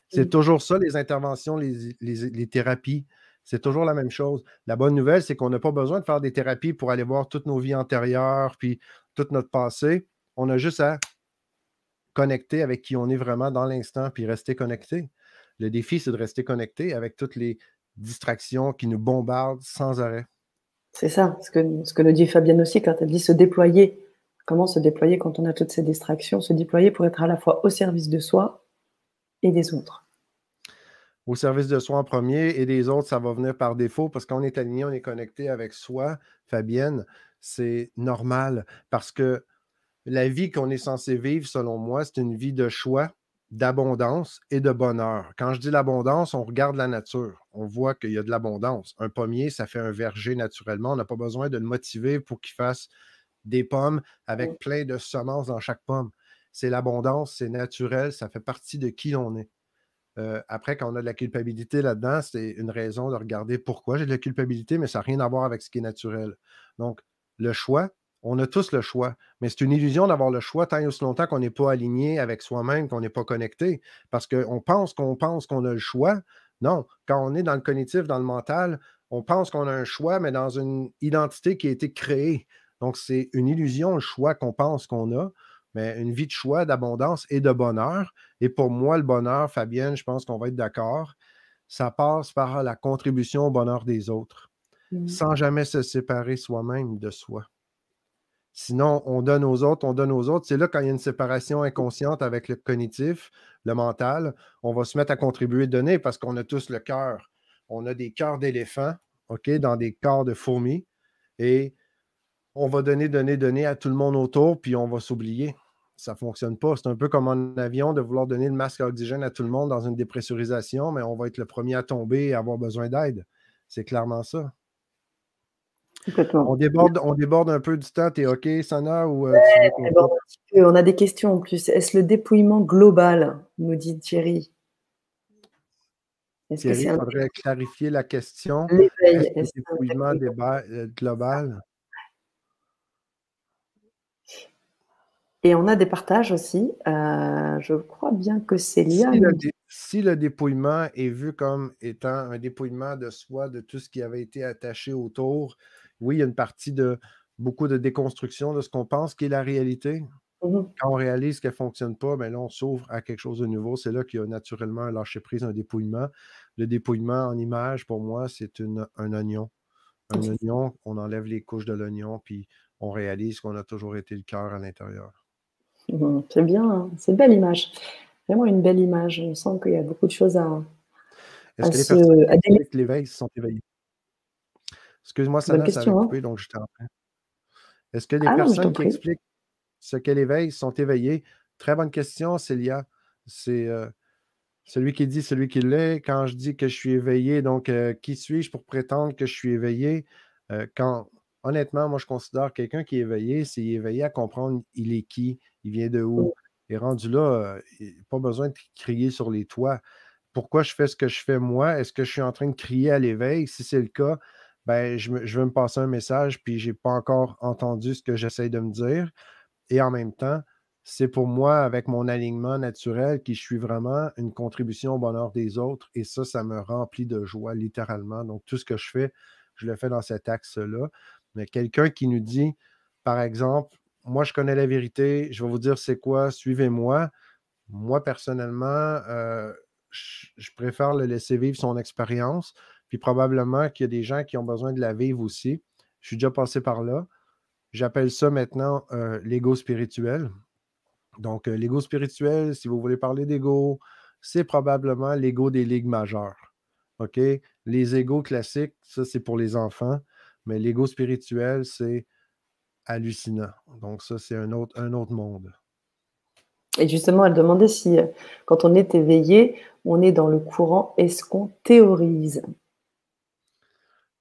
S2: C'est
S1: Mmh.
S2: toujours ça, les interventions, les thérapies. C'est toujours la même chose. La bonne nouvelle, c'est qu'on n'a pas besoin de faire des thérapies pour aller voir toutes nos vies antérieures, puis tout notre passé. On a juste à connecter avec qui on est vraiment dans l'instant, puis rester connecté. Le défi, c'est de rester connecté avec toutes les distractions qui nous bombardent sans arrêt.
S1: C'est ça, ce que nous dit Fabienne aussi quand elle dit se déployer. Comment se déployer quand on a toutes ces distractions? Se déployer pour être à la fois au service de soi et des autres.
S2: Au service de soi en premier et des autres, ça va venir par défaut parce qu'on est aligné, on est connecté avec soi, Fabienne, c'est normal parce que la vie qu'on est censé vivre, selon moi, c'est une vie de choix, d'abondance et de bonheur. Quand je dis l'abondance, on regarde la nature. On voit qu'il y a de l'abondance. Un pommier, ça fait un verger naturellement. On n'a pas besoin de le motiver pour qu'il fasse des pommes
S1: Mmh.
S2: avec plein de semences dans chaque pomme. C'est l'abondance, c'est naturel, ça fait partie de qui l'on est. Après, quand on a de la culpabilité là-dedans, c'est une raison de regarder pourquoi j'ai de la culpabilité, mais ça n'a rien à voir avec ce qui est naturel. Donc, le choix, on a tous le choix, mais c'est une illusion d'avoir le choix tant et aussi longtemps qu'on n'est pas aligné avec soi-même, qu'on n'est pas connecté, parce qu'on pense qu'on a le choix. Non, quand on est dans le cognitif, dans le mental, on pense qu'on a un choix, mais dans une identité qui a été créée. Donc, c'est une illusion, le choix qu'on pense qu'on a, mais une vie de choix, d'abondance et de bonheur. Et pour moi, le bonheur, Fabienne, je pense qu'on va être d'accord, ça passe par la contribution au bonheur des autres,
S1: Mmh.
S2: sans jamais se séparer soi-même de soi. Sinon, on donne aux autres, on donne aux autres. C'est là quand il y a une séparation inconsciente avec le cognitif, le mental, on va se mettre à contribuer, donner parce qu'on a tous le cœur. On a des cœurs d'éléphants, OK, dans des corps de fourmis. Et on va donner, donner, donner à tout le monde autour, puis on va s'oublier. Ça ne fonctionne pas. C'est un peu comme en avion de vouloir donner le masque à oxygène à tout le monde dans une dépressurisation, mais on va être le premier à tomber et avoir besoin d'aide. C'est clairement ça.
S1: Complètement.
S2: On déborde un peu du temps. Tu es OK, Sana, ou tu veux qu'on
S1: On déborde
S2: coupe?
S1: un petit peu, on a des questions en plus. Est-ce le dépouillement global? Nous dit Thierry. Est-ce que
S2: Thierry,
S1: c'est
S2: il
S1: un
S2: faudrait clarifier la question. Est-ce
S1: l'éveil?
S2: le
S1: Est-ce que c'est un
S2: dépouillement
S1: dépouillement?
S2: global?
S1: Et on a des partages aussi. Je crois bien que Célia
S2: Si
S1: nous dit
S2: si le dépouillement est vu comme étant un dépouillement de soi, de tout ce qui avait été attaché autour, oui, il y a une partie de beaucoup de déconstruction de ce qu'on pense qui est la réalité.
S1: mmh
S2: Quand on réalise qu'elle ne fonctionne pas, bien là, on s'ouvre à quelque chose de nouveau. C'est là qu'il y a naturellement un lâcher-prise, un dépouillement. Le dépouillement en image, pour moi, c'est un oignon. Un oignon, on enlève les couches de l'oignon, puis on réalise qu'on a toujours été le cœur à l'intérieur.
S1: C'est bien, hein. C'est une belle image. Vraiment une belle image. On sent qu'il y a beaucoup de choses à
S2: Est-ce
S1: à
S2: que les
S1: se
S2: personnes qui
S1: à démêler.
S2: pratiquent l'éveil se sont éveillées? Excuse-moi,
S1: Bonne
S2: Sana, ça avait
S1: question, hein?
S2: coupé, donc je t'en prie. Est-ce que les
S1: Ah non, mais je t'en
S2: personnes qui
S1: prie.
S2: expliquent ce qu'est l'éveil sont éveillées? Très bonne question, Célia. C'est celui qui dit, celui qui l'est. Quand je dis que je suis éveillé, donc qui suis-je pour prétendre que je suis éveillé? Quand, honnêtement, moi, je considère quelqu'un qui est éveillé, c'est éveillé à comprendre il est qui, il vient de où. Et rendu là, pas besoin de crier sur les toits. Pourquoi je fais ce que je fais moi? Est-ce que je suis en train de crier à l'éveil? Si c'est le cas, ben, je veux me passer un message, puis je n'ai pas encore entendu ce que j'essaie de me dire. Et en même temps, c'est pour moi, avec mon alignement naturel, qui je suis vraiment une contribution au bonheur des autres. Et ça me remplit de joie, littéralement. Donc, tout ce que je fais, je le fais dans cet axe-là. Mais quelqu'un qui nous dit, par exemple, moi, je connais la vérité, je vais vous dire c'est quoi, suivez-moi. Moi, personnellement, je préfère le laisser vivre son expérience. Puis probablement qu'il y a des gens qui ont besoin de la vivre aussi. Je suis déjà passé par là. J'appelle ça maintenant l'ego spirituel. Donc, l'ego spirituel, si vous voulez parler d'ego, c'est probablement l'ego des ligues majeures. OK? Les égos classiques, ça, c'est pour les enfants, mais l'ego spirituel, c'est hallucinant. Donc, ça, c'est un autre monde.
S1: Et justement, elle demandait si, quand on est éveillé, on est dans le courant, est-ce qu'on théorise?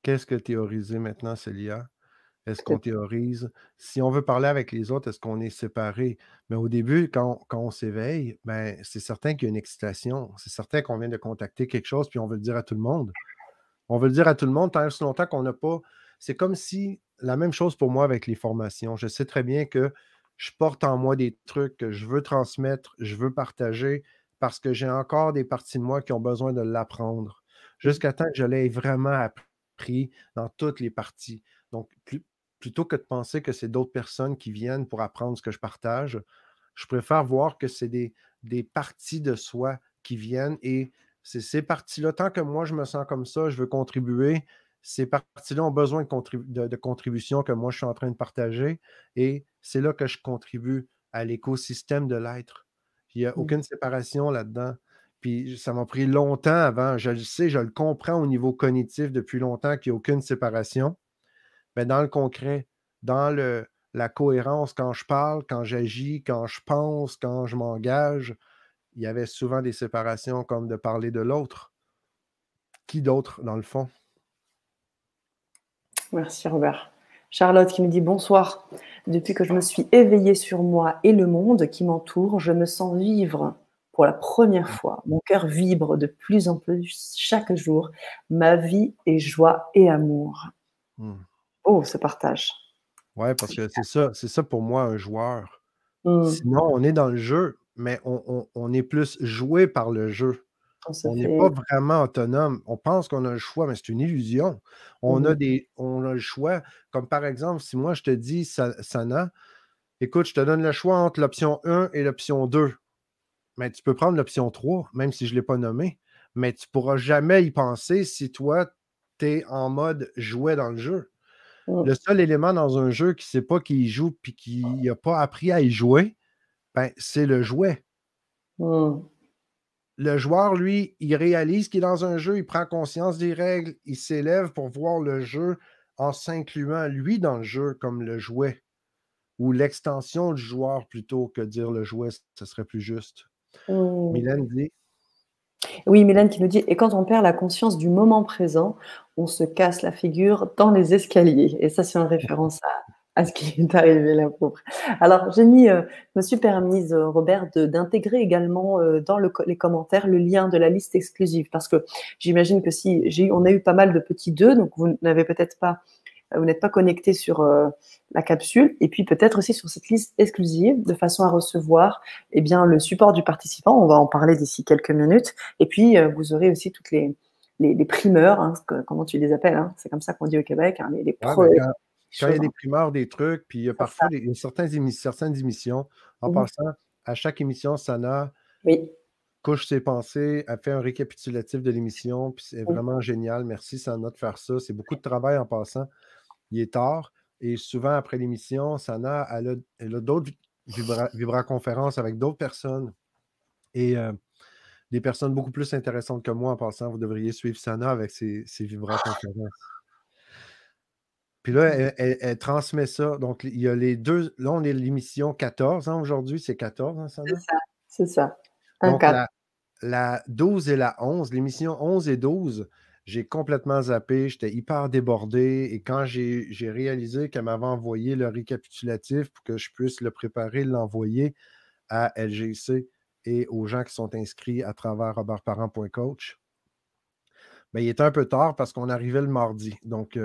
S2: Qu'est-ce que théoriser maintenant, Célia? Est-ce qu'on
S1: Peut-être.
S2: théorise? Si on veut parler avec les autres, est-ce qu'on est séparés? Mais au début, quand on s'éveille, ben, c'est certain qu'il y a une excitation. C'est certain qu'on vient de contacter quelque chose, puis on veut le dire à tout le monde. On veut le dire à tout le monde tant et aussi longtemps qu'on n'a pas. C'est comme si la même chose pour moi avec les formations. Je sais très bien que je porte en moi des trucs que je veux transmettre, je veux partager parce que j'ai encore des parties de moi qui ont besoin de l'apprendre. Jusqu'à temps que je l'ai vraiment appris dans toutes les parties. Donc, plutôt que de penser que c'est d'autres personnes qui viennent pour apprendre ce que je partage, je préfère voir que c'est des parties de soi qui viennent et c'est ces parties-là, tant que moi je me sens comme ça, je veux contribuer, ces parties-là ont besoin de contributions que moi je suis en train de partager et c'est là que je contribue à l'écosystème de l'être. Il n'y a
S1: Mmh.
S2: aucune séparation là-dedans. Puis ça m'a pris longtemps avant, je le sais, je le comprends au niveau cognitif depuis longtemps qu'il n'y a aucune séparation. Mais dans le concret, dans la cohérence, quand je parle, quand j'agis, quand je pense, quand je m'engage, il y avait souvent des séparations comme de parler de l'autre. Qui d'autre, dans le fond?
S1: Merci Robert. Charlotte qui me dit bonsoir. Depuis que je me suis éveillée sur moi et le monde qui m'entoure, je me sens vivre pour la première fois. Mon cœur vibre de plus en plus chaque jour. Ma vie est joie et amour.
S2: Mmh.
S1: Oh, ce partage.
S2: Ouais, parce que c'est ça pour moi un joueur.
S1: Mmh.
S2: Sinon, on est dans le jeu, mais on est plus joué par le jeu.
S1: On se
S2: On n'est pas
S1: fait.
S2: vraiment autonome. On pense qu'on a le choix, mais c'est une illusion.
S1: Mmh.
S2: On a le choix. Comme par exemple, si moi je te dis, Sana, écoute, je te donne le choix entre l'option 1 et l'option 2. Mais tu peux prendre l'option 3, même si je ne l'ai pas nommé. Mais tu ne pourras jamais y penser si toi, tu es en mode jouet dans le jeu.
S1: Mmh.
S2: Le seul élément dans un jeu qui ne sait pas qu'il y joue puis qui n'a pas appris à y jouer, ben, c'est le jouet.
S1: Mmh.
S2: Le joueur, lui, il réalise qu'il est dans un jeu, il prend conscience des règles, il s'élève pour voir le jeu en s'incluant, lui, dans le jeu comme le jouet ou l'extension du joueur plutôt que dire le jouet, ce serait plus juste.
S1: Mmh.
S2: Mylène dit,
S1: Oui, Mélène qui nous dit, et quand on perd la conscience du moment présent, on se casse la figure dans les escaliers. Et ça, c'est en référence à ce qui est arrivé, la pauvre. Alors, j'ai mis, je me suis permise, Robert, d'intégrer également dans les commentaires le lien de la liste exclusive. Parce que j'imagine que si on a eu pas mal de petits deux, donc vous n'avez peut-être pas vous n'êtes pas connecté sur la capsule, et puis peut-être aussi sur cette liste exclusive, de façon à recevoir eh bien, le support du participant. On va en parler d'ici quelques minutes. Et puis, vous aurez aussi toutes les primeurs, hein, comment tu les appelles, hein, c'est comme ça qu'on dit au Québec, hein, les
S2: ouais,
S1: pro
S2: ben,
S1: les
S2: quand il y a
S1: choses.
S2: des
S1: Hein.
S2: primeurs, des trucs, puis il y a
S1: C'est ça.
S2: parfois certaines émissions, en
S1: Mhm.
S2: passant, à chaque émission, Sana
S1: Oui.
S2: couche ses pensées, elle fait un récapitulatif de l'émission, puis c'est
S1: Mhm.
S2: vraiment génial. Merci, Sana, de faire ça. C'est beaucoup de travail en passant. Il est tard. Et souvent, après l'émission, Sana, elle a d'autres vibra-conférences avec d'autres personnes et des personnes beaucoup plus intéressantes que moi en passant. Vous devriez suivre Sana avec ses vibra-conférences. Puis là, elle transmet ça. Donc, il y a les deux. Là, on est l'émission 14, hein, aujourd'hui, c'est 14, hein,
S1: C'est
S2: Sana?
S1: ça, c'est ça. Un
S2: Donc,
S1: 4.
S2: la 12 et la 11, l'émission 11 et 12, j'ai complètement zappé, j'étais hyper débordé. Et quand j'ai réalisé qu'elle m'avait envoyé le récapitulatif pour que je puisse le préparer, l'envoyer à LGC et aux gens qui sont inscrits à travers robertparent.coach, ben, il était un peu tard parce qu'on arrivait le mardi. Donc,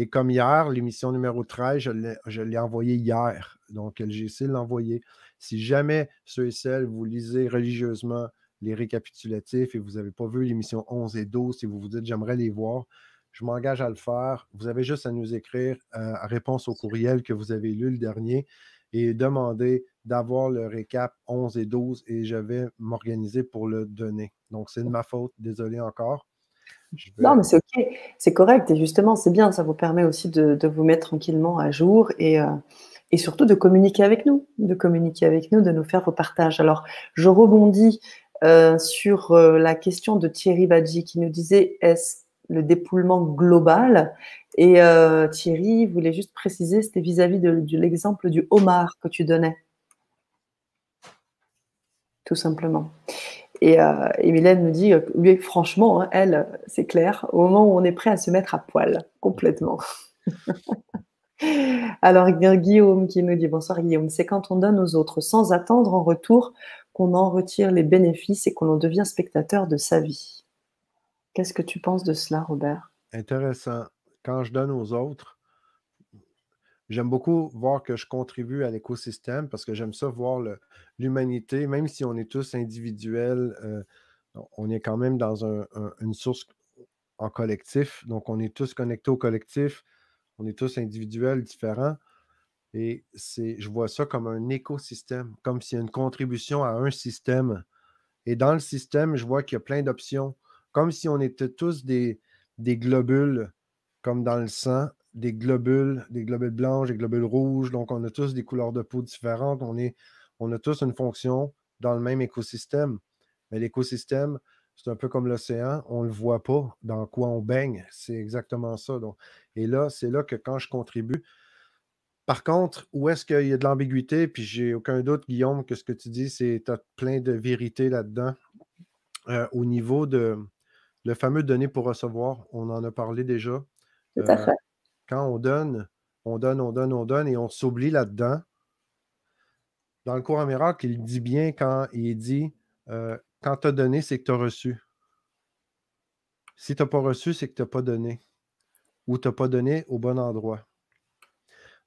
S2: et comme hier, l'émission numéro 13, je l'ai envoyée hier. Donc, LGC l'a envoyé. Si jamais ceux et celles, vous lisez religieusement les récapitulatifs et vous n'avez pas vu l'émission 11 et 12, si vous vous dites j'aimerais les voir, je m'engage à le faire. Vous avez juste à nous écrire à réponse au courriel que vous avez lu le dernier et demander d'avoir le récap 11 et 12 et je vais m'organiser pour le donner. Donc, c'est de ma faute. Désolé encore. Je
S1: Non,
S2: vais...
S1: mais c'est OK, c'est correct. Et justement, c'est bien, ça vous permet aussi de vous mettre tranquillement à jour et surtout de communiquer avec nous, de nous faire vos partages. Alors, je rebondis sur la question de Thierry Badji qui nous disait est-ce le dépouillement global? Et Thierry voulait juste préciser, c'était vis-à-vis de l'exemple du homard que tu donnais, tout simplement. Et Mylène nous dit, lui, franchement, hein, elle, c'est clair, au moment où on est prêt à se mettre à poil, complètement. Alors, Guillaume qui nous dit, bonsoir Guillaume, c'est quand on donne aux autres sans attendre en retour qu'on en retire les bénéfices et qu'on en devient spectateur de sa vie. Qu'est-ce que tu penses de cela, Robert?
S2: Intéressant. Quand je donne aux autres, j'aime beaucoup voir que je contribue à l'écosystème parce que j'aime ça voir l'humanité, même si on est tous individuels, on est quand même dans une source en collectif. Donc, on est tous connectés au collectif, on est tous individuels, différents. Et je vois ça comme un écosystème, comme s'il y a une contribution à un système. Et dans le système, je vois qu'il y a plein d'options, comme si on était tous des globules, comme dans le sang, des globules blanches, des globules rouges. Donc, on a tous des couleurs de peau différentes. On a tous une fonction dans le même écosystème. Mais l'écosystème, c'est un peu comme l'océan. On ne le voit pas dans quoi on baigne. C'est exactement ça. Donc, et là, c'est là que quand je contribue, par contre, où est-ce qu'il y a de l'ambiguïté, puis j'ai aucun doute, Guillaume, que ce que tu dis, c'est tu as plein de vérités là-dedans. Au niveau de le fameux donner pour recevoir, on en a parlé déjà.
S1: Tout à
S2: Euh,
S1: fait.
S2: quand on donne, on donne, on donne, on donne, et on s'oublie là-dedans. Dans le cours en miracle, il dit bien quand il dit quand tu as donné, c'est que tu as reçu. Si tu n'as pas reçu, c'est que tu n'as pas donné. Ou tu n'as pas donné au bon endroit.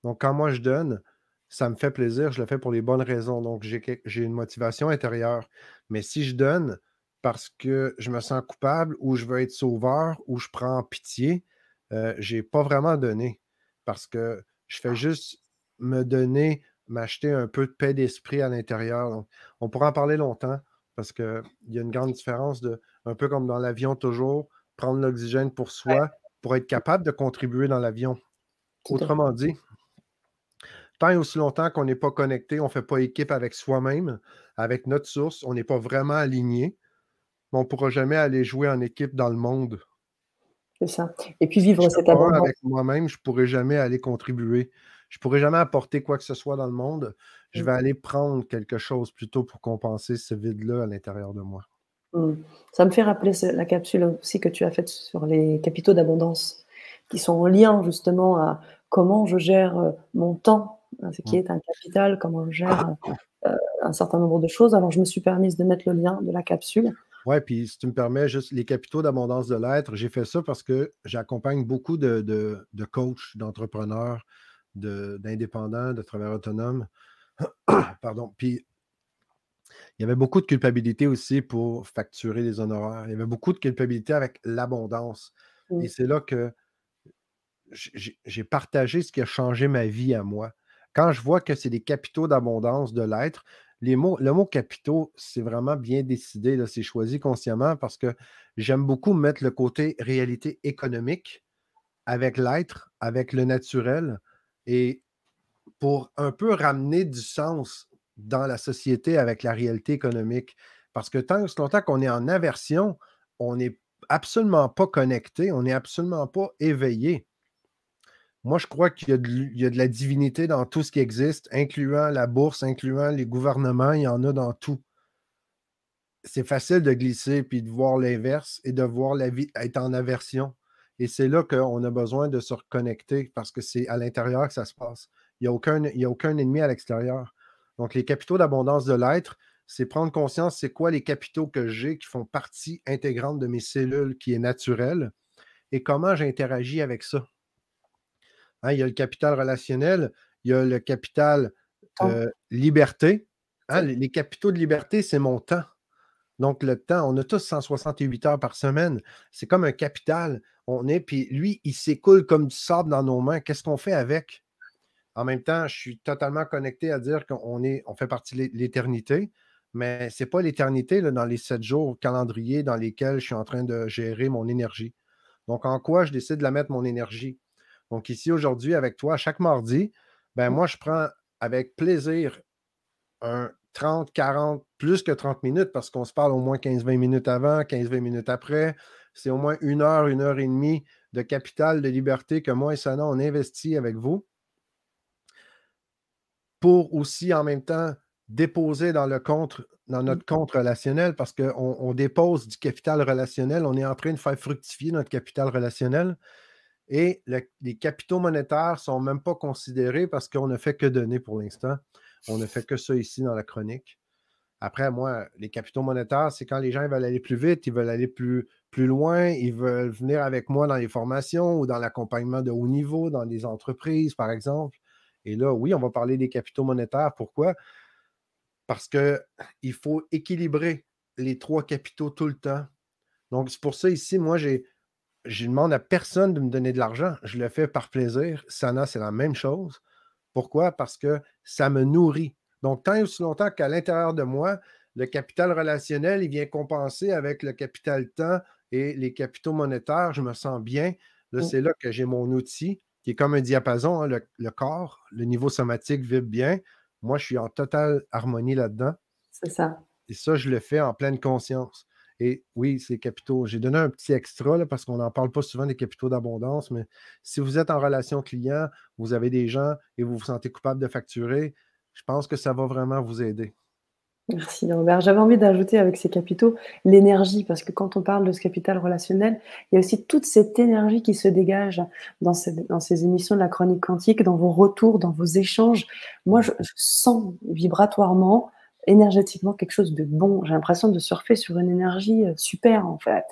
S2: Donc, quand moi je donne, ça me fait plaisir, je le fais pour les bonnes raisons. Donc, j'ai une motivation intérieure. Mais si je donne parce que je me sens coupable ou je veux être sauveur ou je prends pitié, je n'ai pas vraiment donné. Parce que je fais juste me donner, m'acheter un peu de paix d'esprit à l'intérieur. Donc, on pourra en parler longtemps parce qu'il y a une grande différence un peu comme dans l'avion toujours, prendre l'oxygène pour
S1: Ouais,
S2: soi pour être capable de contribuer dans l'avion.
S1: tout à fait.
S2: Autrement dit, tant et aussi longtemps qu'on n'est pas connecté, on ne fait pas équipe avec soi-même, avec notre source, on n'est pas vraiment aligné, mais on ne pourra jamais aller jouer en équipe dans le monde.
S1: C'est ça. Et puis
S2: Si je
S1: vivre
S2: ne fais
S1: cette
S2: pas un
S1: abondance.
S2: avec moi-même, je ne pourrai jamais aller contribuer. Je ne pourrai jamais apporter quoi que ce soit dans le monde. Je vais aller prendre quelque chose plutôt pour compenser ce vide-là à l'intérieur de moi.
S1: Mm. Ça me fait rappeler la capsule aussi que tu as faite sur les capitaux d'abondance, qui sont en lien justement à comment je gère mon temps, hein, ce qui
S2: Mm.
S1: est un capital, comment je gère un certain nombre de choses. Alors, je me suis permise de mettre le lien de la capsule.
S2: Oui, puis si tu me permets, juste les capitaux d'abondance de l'être, j'ai fait ça parce que j'accompagne beaucoup de coachs, d'entrepreneurs, d'indépendants, de travailleurs autonomes. Pardon. Puis il y avait beaucoup de culpabilité aussi pour facturer les honoraires. Il y avait beaucoup de culpabilité avec l'abondance. Et
S1: Mm.
S2: c'est là que j'ai partagé ce qui a changé ma vie à moi. Quand je vois que c'est des capitaux d'abondance de l'être, le mot capitaux, c'est vraiment bien décidé, là, c'est choisi consciemment parce que j'aime beaucoup mettre le côté réalité économique avec l'être, avec le naturel, et pour un peu ramener du sens dans la société avec la réalité économique. Parce que tant que longtemps qu'on est en aversion, on n'est absolument pas connecté, on n'est absolument pas éveillé. Moi, je crois il y a de la divinité dans tout ce qui existe, incluant la bourse, incluant les gouvernements, il y en a dans tout. C'est facile de glisser puis de voir l'inverse et de voir la vie être en aversion. Et c'est là qu'on a besoin de se reconnecter parce que c'est à l'intérieur que ça se passe. Il y a aucun ennemi à l'extérieur. Donc, les capitaux d'abondance de l'être, c'est prendre conscience, c'est quoi les capitaux que j'ai qui font partie intégrante de mes cellules, qui est naturelle, et comment j'interagis avec ça. Hein, il y a le capital relationnel, il y a le capital
S1: Temps,
S2: liberté. Hein,
S1: c'est
S2: les capitaux de liberté, c'est mon temps. Donc, le temps, on a tous 168 heures par semaine. C'est comme un capital. Puis lui, il s'écoule comme du sable dans nos mains. Qu'est-ce qu'on fait avec? En même temps, je suis totalement connecté à dire on fait partie de l'éternité, mais ce n'est pas l'éternité là, dans les 7 jours calendrier dans lesquels je suis en train de gérer mon énergie. Donc, en quoi je décide de la mettre mon énergie? Donc, ici, aujourd'hui, avec toi, chaque mardi, ben moi, je prends avec plaisir un 30, 40, plus que 30 minutes, parce qu'on se parle au moins 15-20 minutes avant, 15-20 minutes après. C'est au moins une heure et demie de capital de liberté que moi et Sana, on investit avec vous pour aussi en même temps déposer dans notre compte relationnel parce qu'on dépose du capital relationnel. On est en train de faire fructifier notre capital relationnel et les capitaux monétaires ne sont même pas considérés parce qu'on ne fait que donner pour l'instant. On ne fait que ça ici dans la chronique. Après, moi, les capitaux monétaires, c'est quand les gens veulent aller plus vite, ils veulent aller plus loin, ils veulent venir avec moi dans les formations ou dans l'accompagnement de haut niveau, dans des entreprises, par exemple. Et là, oui, on va parler des capitaux monétaires. Pourquoi? Parce qu'il faut équilibrer les 3 capitaux tout le temps. Donc, c'est pour ça ici, moi, je demande à personne de me donner de l'argent. Je le fais par plaisir. Sana, c'est la même chose. Pourquoi? Parce que ça me nourrit. Donc, tant et aussi longtemps qu'à l'intérieur de moi, le capital relationnel, il vient compenser avec le capital temps et les capitaux monétaires, je me sens bien. Là, c'est là que j'ai mon outil qui est comme un diapason, hein, le corps, le niveau somatique vibre bien. Moi, je suis en totale harmonie là-dedans.
S1: ça.
S2: Et ça, je le fais en pleine conscience. Et oui, c'est capitaux. J'ai donné un petit extra là, parce qu'on n'en parle pas souvent des capitaux d'abondance, mais si vous êtes en relation client, vous avez des gens et vous vous sentez coupable de facturer, je pense que ça va vraiment vous aider.
S1: Merci Robert. J'avais envie d'ajouter avec ces capitaux l'énergie, parce que quand on parle de ce capital relationnel, il y a aussi toute cette énergie qui se dégage dans ces émissions de la chronique quantique, dans vos retours, dans vos échanges. Moi, je sens vibratoirement, énergétiquement quelque chose de bon. J'ai l'impression de surfer sur une énergie super en fait.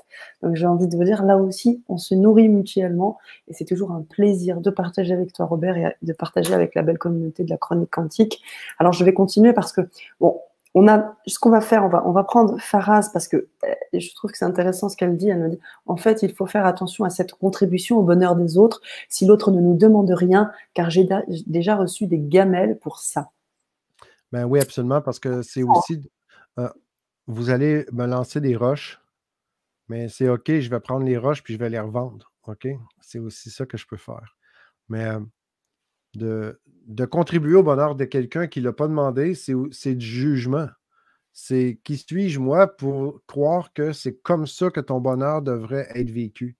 S1: Donc j'ai envie de vous dire, là aussi, on se nourrit mutuellement et c'est toujours un plaisir de partager avec toi Robert et de partager avec la belle communauté de la chronique quantique. Alors je vais continuer parce que, bon, ce qu'on va faire, on va prendre Faraz parce que je trouve que c'est intéressant ce qu'elle dit. Elle me dit, en fait, il faut faire attention à cette contribution au bonheur des autres si l'autre ne nous demande rien, car j'ai déjà reçu des gamelles pour ça.
S2: Ben oui, absolument, parce que c'est aussi, euh, vous allez me lancer des roches, mais c'est OK, je vais prendre les roches puis je vais les revendre. OK? C'est aussi ça que je peux faire. Mais de contribuer au bonheur de quelqu'un qui ne l'a pas demandé, c'est du jugement. C'est qui suis-je, moi, pour croire que c'est comme ça que ton bonheur devrait être vécu.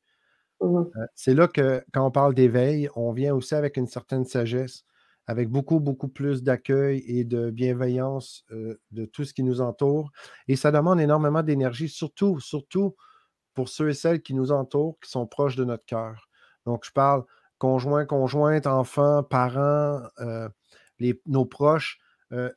S1: Mhm.
S2: C'est là que, quand on parle d'éveil, on vient aussi avec une certaine sagesse, avec beaucoup, beaucoup plus d'accueil et de bienveillance de tout ce qui nous entoure. Et ça demande énormément d'énergie, surtout, surtout pour ceux et celles qui nous entourent, qui sont proches de notre cœur. Donc, je parle conjoint, conjointe, enfants, parents, nos proches.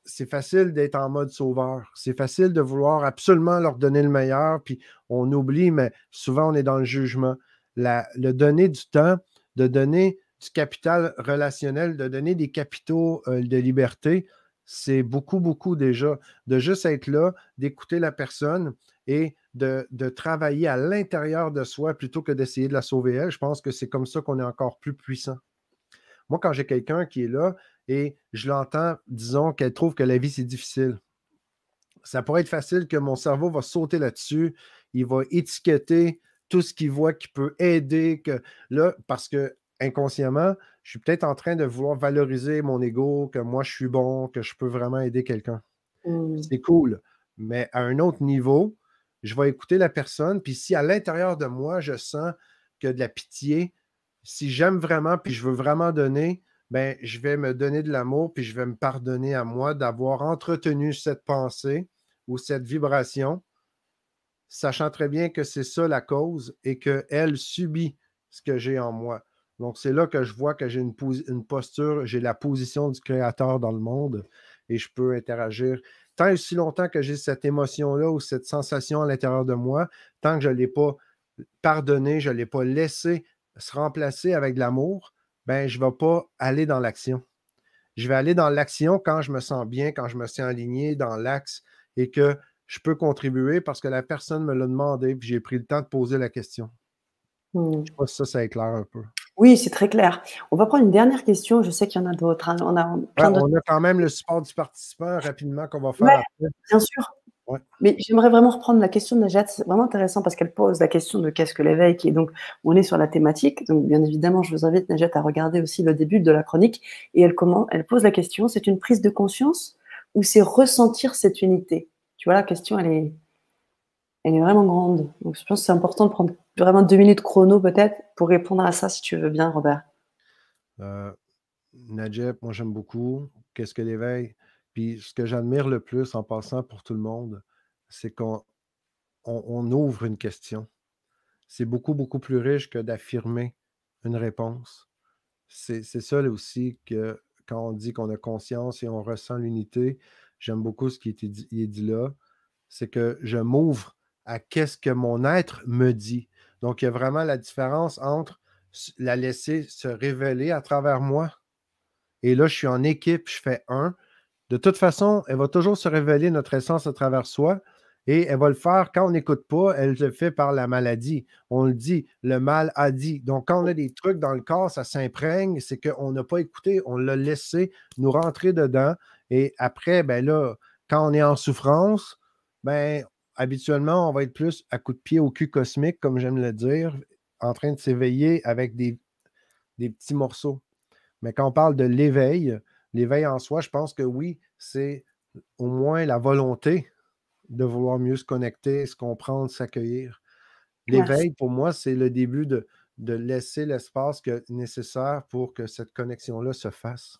S2: C'est facile d'être en mode sauveur. C'est facile de vouloir absolument leur donner le meilleur, puis on oublie, mais souvent on est dans le jugement. Le donner du temps, de donner du capital relationnel, de donner des capitaux de liberté, c'est beaucoup, beaucoup déjà. De juste être là, d'écouter la personne et de travailler à l'intérieur de soi plutôt que d'essayer de la sauver elle. Je pense que c'est comme ça qu'on est encore plus puissant. Moi, quand j'ai quelqu'un qui est là et je l'entends, disons qu'elle trouve que la vie, c'est difficile, ça pourrait être facile que mon cerveau va sauter là-dessus, il va étiqueter tout ce qu'il voit qui peut aider, là, parce que inconsciemment, je suis peut-être en train de vouloir valoriser mon ego, que moi, je suis bon, que je peux vraiment aider quelqu'un.
S1: Mhm.
S2: C'est cool. Mais à un autre niveau, je vais écouter la personne, puis si à l'intérieur de moi, je sens qu'il y a de la pitié, Si j'aime vraiment, puis je veux vraiment donner, ben, je vais me donner de l'amour, puis je vais me pardonner à moi d'avoir entretenu cette pensée ou cette vibration, sachant très bien que c'est ça la cause et qu'elle subit ce que j'ai en moi. Donc, c'est là que je vois que j'ai une posture, j'ai la position du créateur dans le monde et je peux interagir. Tant et aussi longtemps que j'ai cette émotion-là ou cette sensation à l'intérieur de moi, tant que je ne l'ai pas pardonné, je ne l'ai pas laissé se remplacer avec de l'amour, ben, je ne vais pas aller dans l'action. Je vais aller dans l'action quand je me sens bien, quand je me sens aligné dans l'axe et que je peux contribuer parce que la personne me l'a demandé puis j'ai pris le temps de poser la question. Je ne sais
S1: Hmm.
S2: pas si ça éclaire un peu.
S1: Oui, c'est très clair. On va prendre une dernière question. Je sais qu'il y en a d'autres, hein. On a
S2: Ouais,
S1: plein d'autres.
S2: on a quand même le support du participant rapidement qu'on va
S1: Ouais,
S2: faire après.
S1: bien sûr.
S2: Ouais.
S1: Mais j'aimerais vraiment reprendre la question de Najat. C'est vraiment intéressant parce qu'elle pose la question de qu'est-ce que l'éveil, qui est donc, on est sur la thématique. Donc, bien évidemment, je vous invite, Najat, à regarder aussi le début de la chronique. Et elle pose la question, c'est une prise de conscience ou c'est ressentir cette unité? Tu vois, la question, elle est vraiment grande. Donc, je pense que c'est important de prendre vraiment 2 minutes chrono, peut-être, pour répondre à ça, si tu veux bien, Robert.
S2: Euh, Najep, moi j'aime beaucoup. Qu'est-ce que l'éveil? Puis ce que j'admire le plus en passant pour tout le monde, c'est qu'on ouvre une question. C'est beaucoup, beaucoup plus riche que d'affirmer une réponse. C'est ça là, aussi que quand on dit qu'on a conscience et on ressent l'unité, j'aime beaucoup ce qui est dit là, c'est que je m'ouvre à qu'est-ce que mon être me dit. Donc, il y a vraiment la différence entre la laisser se révéler à travers moi. Et là, je suis en équipe, je fais un. De toute façon, elle va toujours se révéler notre essence à travers soi et elle va le faire quand on n'écoute pas, elle le fait par la maladie. On le dit, le mal a dit. Donc, quand on a des trucs dans le corps, ça s'imprègne, c'est qu'on n'a pas écouté, on l'a laissé nous rentrer dedans. Et après, ben là, quand on est en souffrance, ben habituellement, on va être plus à coup de pied au cul cosmique, comme j'aime le dire, en train de s'éveiller avec des petits morceaux. Mais quand on parle de l'éveil en soi, je pense que oui, c'est au moins la volonté de vouloir mieux se connecter, se comprendre, s'accueillir.
S1: Merci.
S2: L'éveil, pour moi, c'est le début de laisser l'espace nécessaire pour que cette connexion-là se fasse.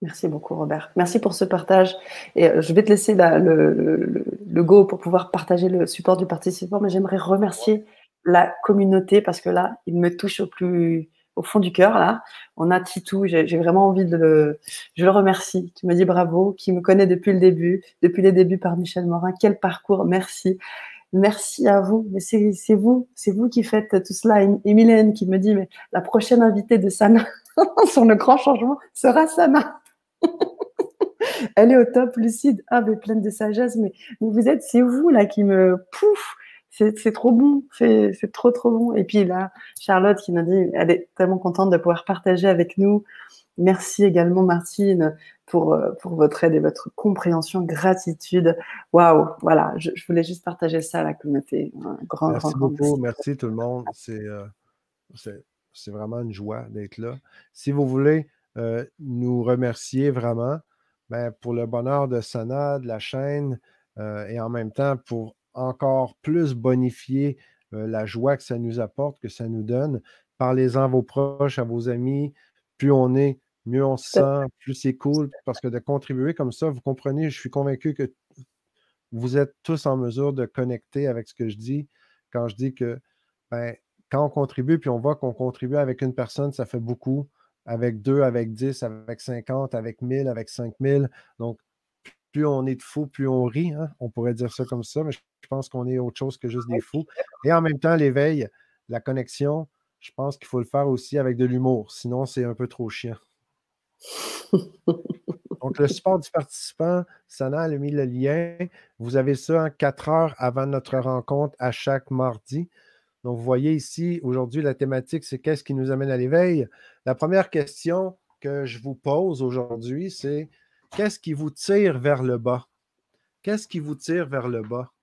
S1: Merci beaucoup, Robert. Merci pour ce partage. Et je vais te laisser le go pour pouvoir partager le support du participant, mais j'aimerais remercier la communauté parce que là, il me touche au fond du cœur. Là, on a Titou. J'ai vraiment envie je le remercie. Qui me dit bravo, qui me connaît depuis le début, depuis les débuts par Michel Morin. Quel parcours. Merci. Merci à vous. Mais c'est vous qui faites tout cela. Et Mylène qui me dit, mais la prochaine invitée de Sana sur le grand changement sera Sana. Elle est au top, lucide, mais pleine de sagesse. Mais c'est vous là qui me pouf. C'est trop bon, c'est trop trop bon. Et puis là, Charlotte qui m'a dit, elle est tellement contente de pouvoir partager avec nous. Merci également Martine pour votre aide et votre compréhension, gratitude. Waouh, voilà, je voulais juste partager ça à la communauté. Un grand, grand,
S2: Merci
S1: grand
S2: beaucoup.
S1: merci.
S2: Merci tout le monde. C'est c'est vraiment une joie d'être là. Si vous voulez nous remercier vraiment ben, pour le bonheur de Sana, de la chaîne, et en même temps pour encore plus bonifier la joie que ça nous apporte, que ça nous donne, parlez-en à vos proches, à vos amis. Plus on est, mieux on se sent, plus c'est cool, parce que de contribuer comme ça, vous comprenez, je suis convaincu que vous êtes tous en mesure de connecter avec ce que je dis quand je dis que ben, quand on contribue, puis on voit qu'on contribue avec une personne, ça fait beaucoup. Avec deux, avec 10, avec 50, avec 1000, avec 5000. Donc, plus on est de fous, plus on rit. Hein? On pourrait dire ça comme ça, mais je pense qu'on est autre chose que juste des fous. Et en même temps, l'éveil, la connexion, je pense qu'il faut le faire aussi avec de l'humour. Sinon, c'est un peu trop chiant. Donc, le support du participant, Sana a mis le lien. Vous avez ça en 4 heures avant notre rencontre à chaque mardi. Donc, vous voyez ici, aujourd'hui, la thématique, c'est qu'est-ce qui nous amène à l'éveil? La première question que je vous pose aujourd'hui, c'est qu'est-ce qui vous tire vers le bas? Qu'est-ce qui vous tire vers le bas?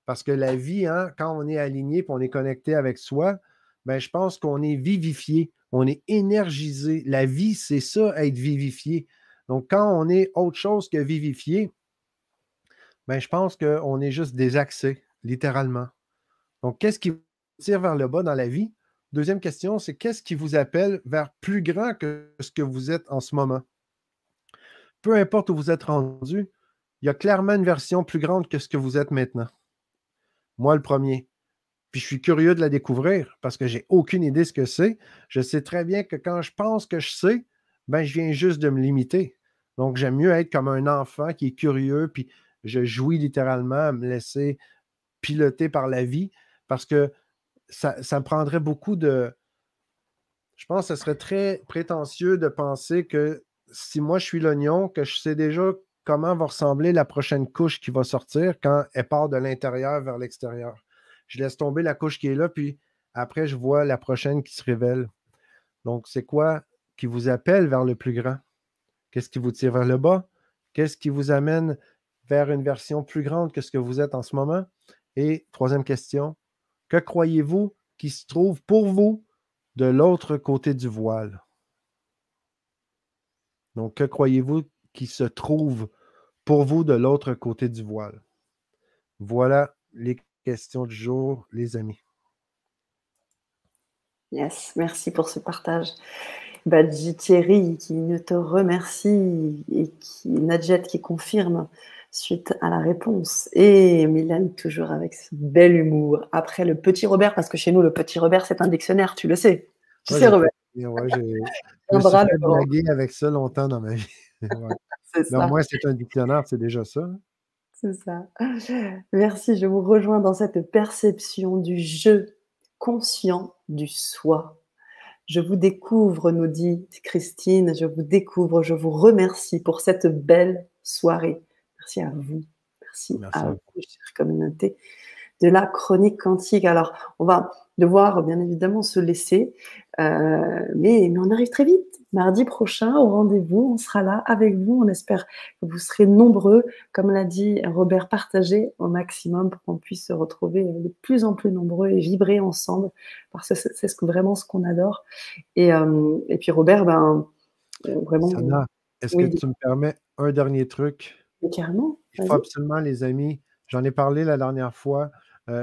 S2: Parce que la vie, hein, quand on est aligné et on est connecté avec soi, ben, je pense qu'on est vivifié, on est énergisé. La vie, c'est ça, être vivifié. Donc, quand on est autre chose que vivifié, ben, je pense qu'on est juste désaxé, littéralement. Donc, qu'est-ce qui vous tire vers le bas dans la vie? Deuxième question, c'est qu'est-ce qui vous appelle vers plus grand que ce que vous êtes en ce moment? Peu importe où vous êtes rendu, il y a clairement une version plus grande que ce que vous êtes maintenant. Moi, le premier. Puis je suis curieux de la découvrir parce que j'ai aucune idée ce que c'est. Je sais très bien que quand je pense que je sais, ben je viens juste de me limiter. Donc, j'aime mieux être comme un enfant qui est curieux, puis je jouis littéralement à me laisser piloter par la vie parce que ça me prendrait beaucoup de. Je pense que ce serait très prétentieux de penser que si moi je suis l'oignon, que je sais déjà comment va ressembler la prochaine couche qui va sortir quand elle part de l'intérieur vers l'extérieur. Je laisse tomber la couche qui est là, puis après, je vois la prochaine qui se révèle. Donc, c'est quoi qui vous appelle vers le plus grand? Qu'est-ce qui vous tire vers le bas? Qu'est-ce qui vous amène vers une version plus grande que ce que vous êtes en ce moment? Et troisième question, que croyez-vous qui se trouve pour vous de l'autre côté du voile? Donc, que croyez-vous qui se trouve pour vous de l'autre côté du voile? Voilà les questions du jour, les amis.
S1: Yes, merci pour ce partage. Bah, Thierry qui ne te remercie et Nadjet qui confirme suite à la réponse. Et Mylène toujours avec ce bel humour. Après le petit Robert, parce que chez nous, le petit Robert, c'est un dictionnaire, tu le sais. Tu
S2: Ouais,
S1: sais,
S2: je
S1: Robert.
S2: me suis
S1: Viendra le
S2: fait
S1: grand.
S2: blaguer avec ça longtemps dans ma vie. Ouais.
S1: C'est
S2: Mais au
S1: ça.
S2: moins, c'est un dictionnaire, c'est déjà ça.
S1: C'est ça. Merci, je vous rejoins dans cette perception du je conscient du soi. Je vous découvre, nous dit Christine, je vous découvre, je vous remercie pour cette belle soirée. Merci à vous. Merci
S2: Merci
S1: à
S2: à
S1: vous,
S2: vous.
S1: chère communauté de la chronique quantique. Alors, on va devoir bien évidemment se laisser, mais on arrive très vite. Mardi prochain, au rendez-vous, on sera là avec vous. On espère que vous serez nombreux, comme l'a dit Robert, partagez au maximum pour qu'on puisse se retrouver de plus en plus nombreux et vibrer ensemble, parce que c'est vraiment ce qu'on adore. Et puis Robert, ben, vraiment,
S2: Sana, est-ce que
S1: oui,
S2: tu me permets un dernier truc?
S1: carrément,
S2: Il faut
S1: vas-y.
S2: absolument, les amis, j'en ai parlé la dernière fois.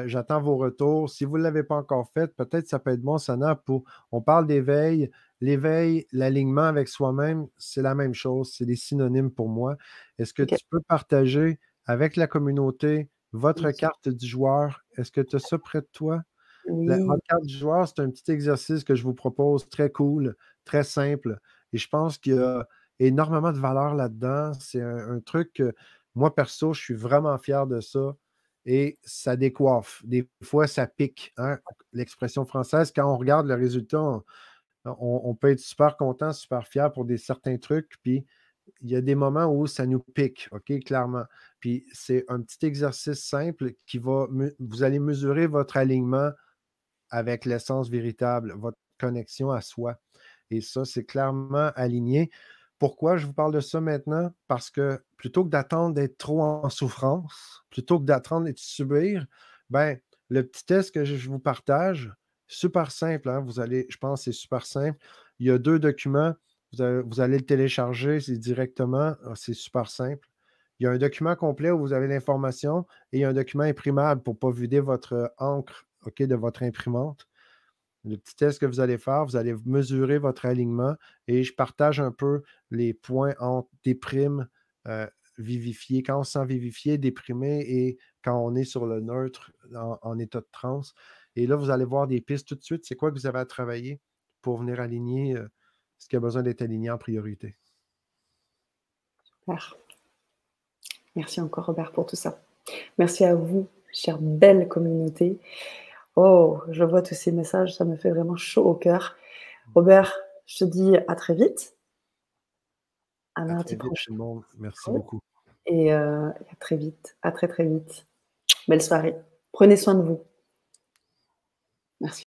S2: J'attends vos retours. Si vous ne l'avez pas encore fait, peut-être ça peut être bon, Sana, pour. On parle d'éveil. L'éveil, l'alignement avec soi-même, c'est la même chose. C'est des synonymes pour moi. Est-ce que
S1: Ok,
S2: tu peux partager avec la communauté votre
S1: bien sûr.
S2: carte du joueur? Est-ce que tu as ça près de toi?
S1: Oui,
S2: Votre carte du joueur, c'est un petit exercice que je vous propose, très cool, très simple. Et je pense qu'il y a énormément de valeur là-dedans. C'est un truc que moi, perso, je suis vraiment fier de ça. Et ça décoiffe. Des fois, ça pique, hein, l'expression française. Quand on regarde le résultat, on peut être super content, super fier pour certains trucs. Puis il y a des moments où ça nous pique, OK, clairement. Puis c'est un petit exercice simple qui va, vous allez mesurer votre alignement avec l'essence véritable, votre connexion à soi. Et ça, c'est clairement aligné. Pourquoi je vous parle de ça maintenant? Parce que plutôt que d'attendre d'être trop en souffrance, plutôt que d'attendre et de subir, ben, le petit test que je vous partage, super simple, hein, vous allez, je pense que c'est super simple. Il y a 2 documents, vous allez le télécharger, c'est directement, c'est super simple. Il y a un document complet où vous avez l'information et il y a un document imprimable pour ne pas vider votre encre, OK, de votre imprimante. Le petit test que vous allez faire, vous allez mesurer votre alignement et je partage un peu les points entre déprime, vivifié, quand on se sent vivifié, déprimé et quand on est sur le neutre en état de transe. Et là, vous allez voir des pistes tout de suite. C'est quoi que vous avez à travailler pour venir aligner ce qui a besoin d'être aligné en priorité.
S1: super. Merci encore Robert pour tout ça. Merci à vous, chère belle communauté. Oh, je vois tous ces messages, ça me fait vraiment chaud au cœur. Robert, je te dis à très vite, à
S2: À
S1: mardi
S2: très vite,
S1: prochain.
S2: tout le monde. Merci beaucoup.
S1: Et à très vite, à très très vite. Belle soirée. Prenez soin de vous. Merci.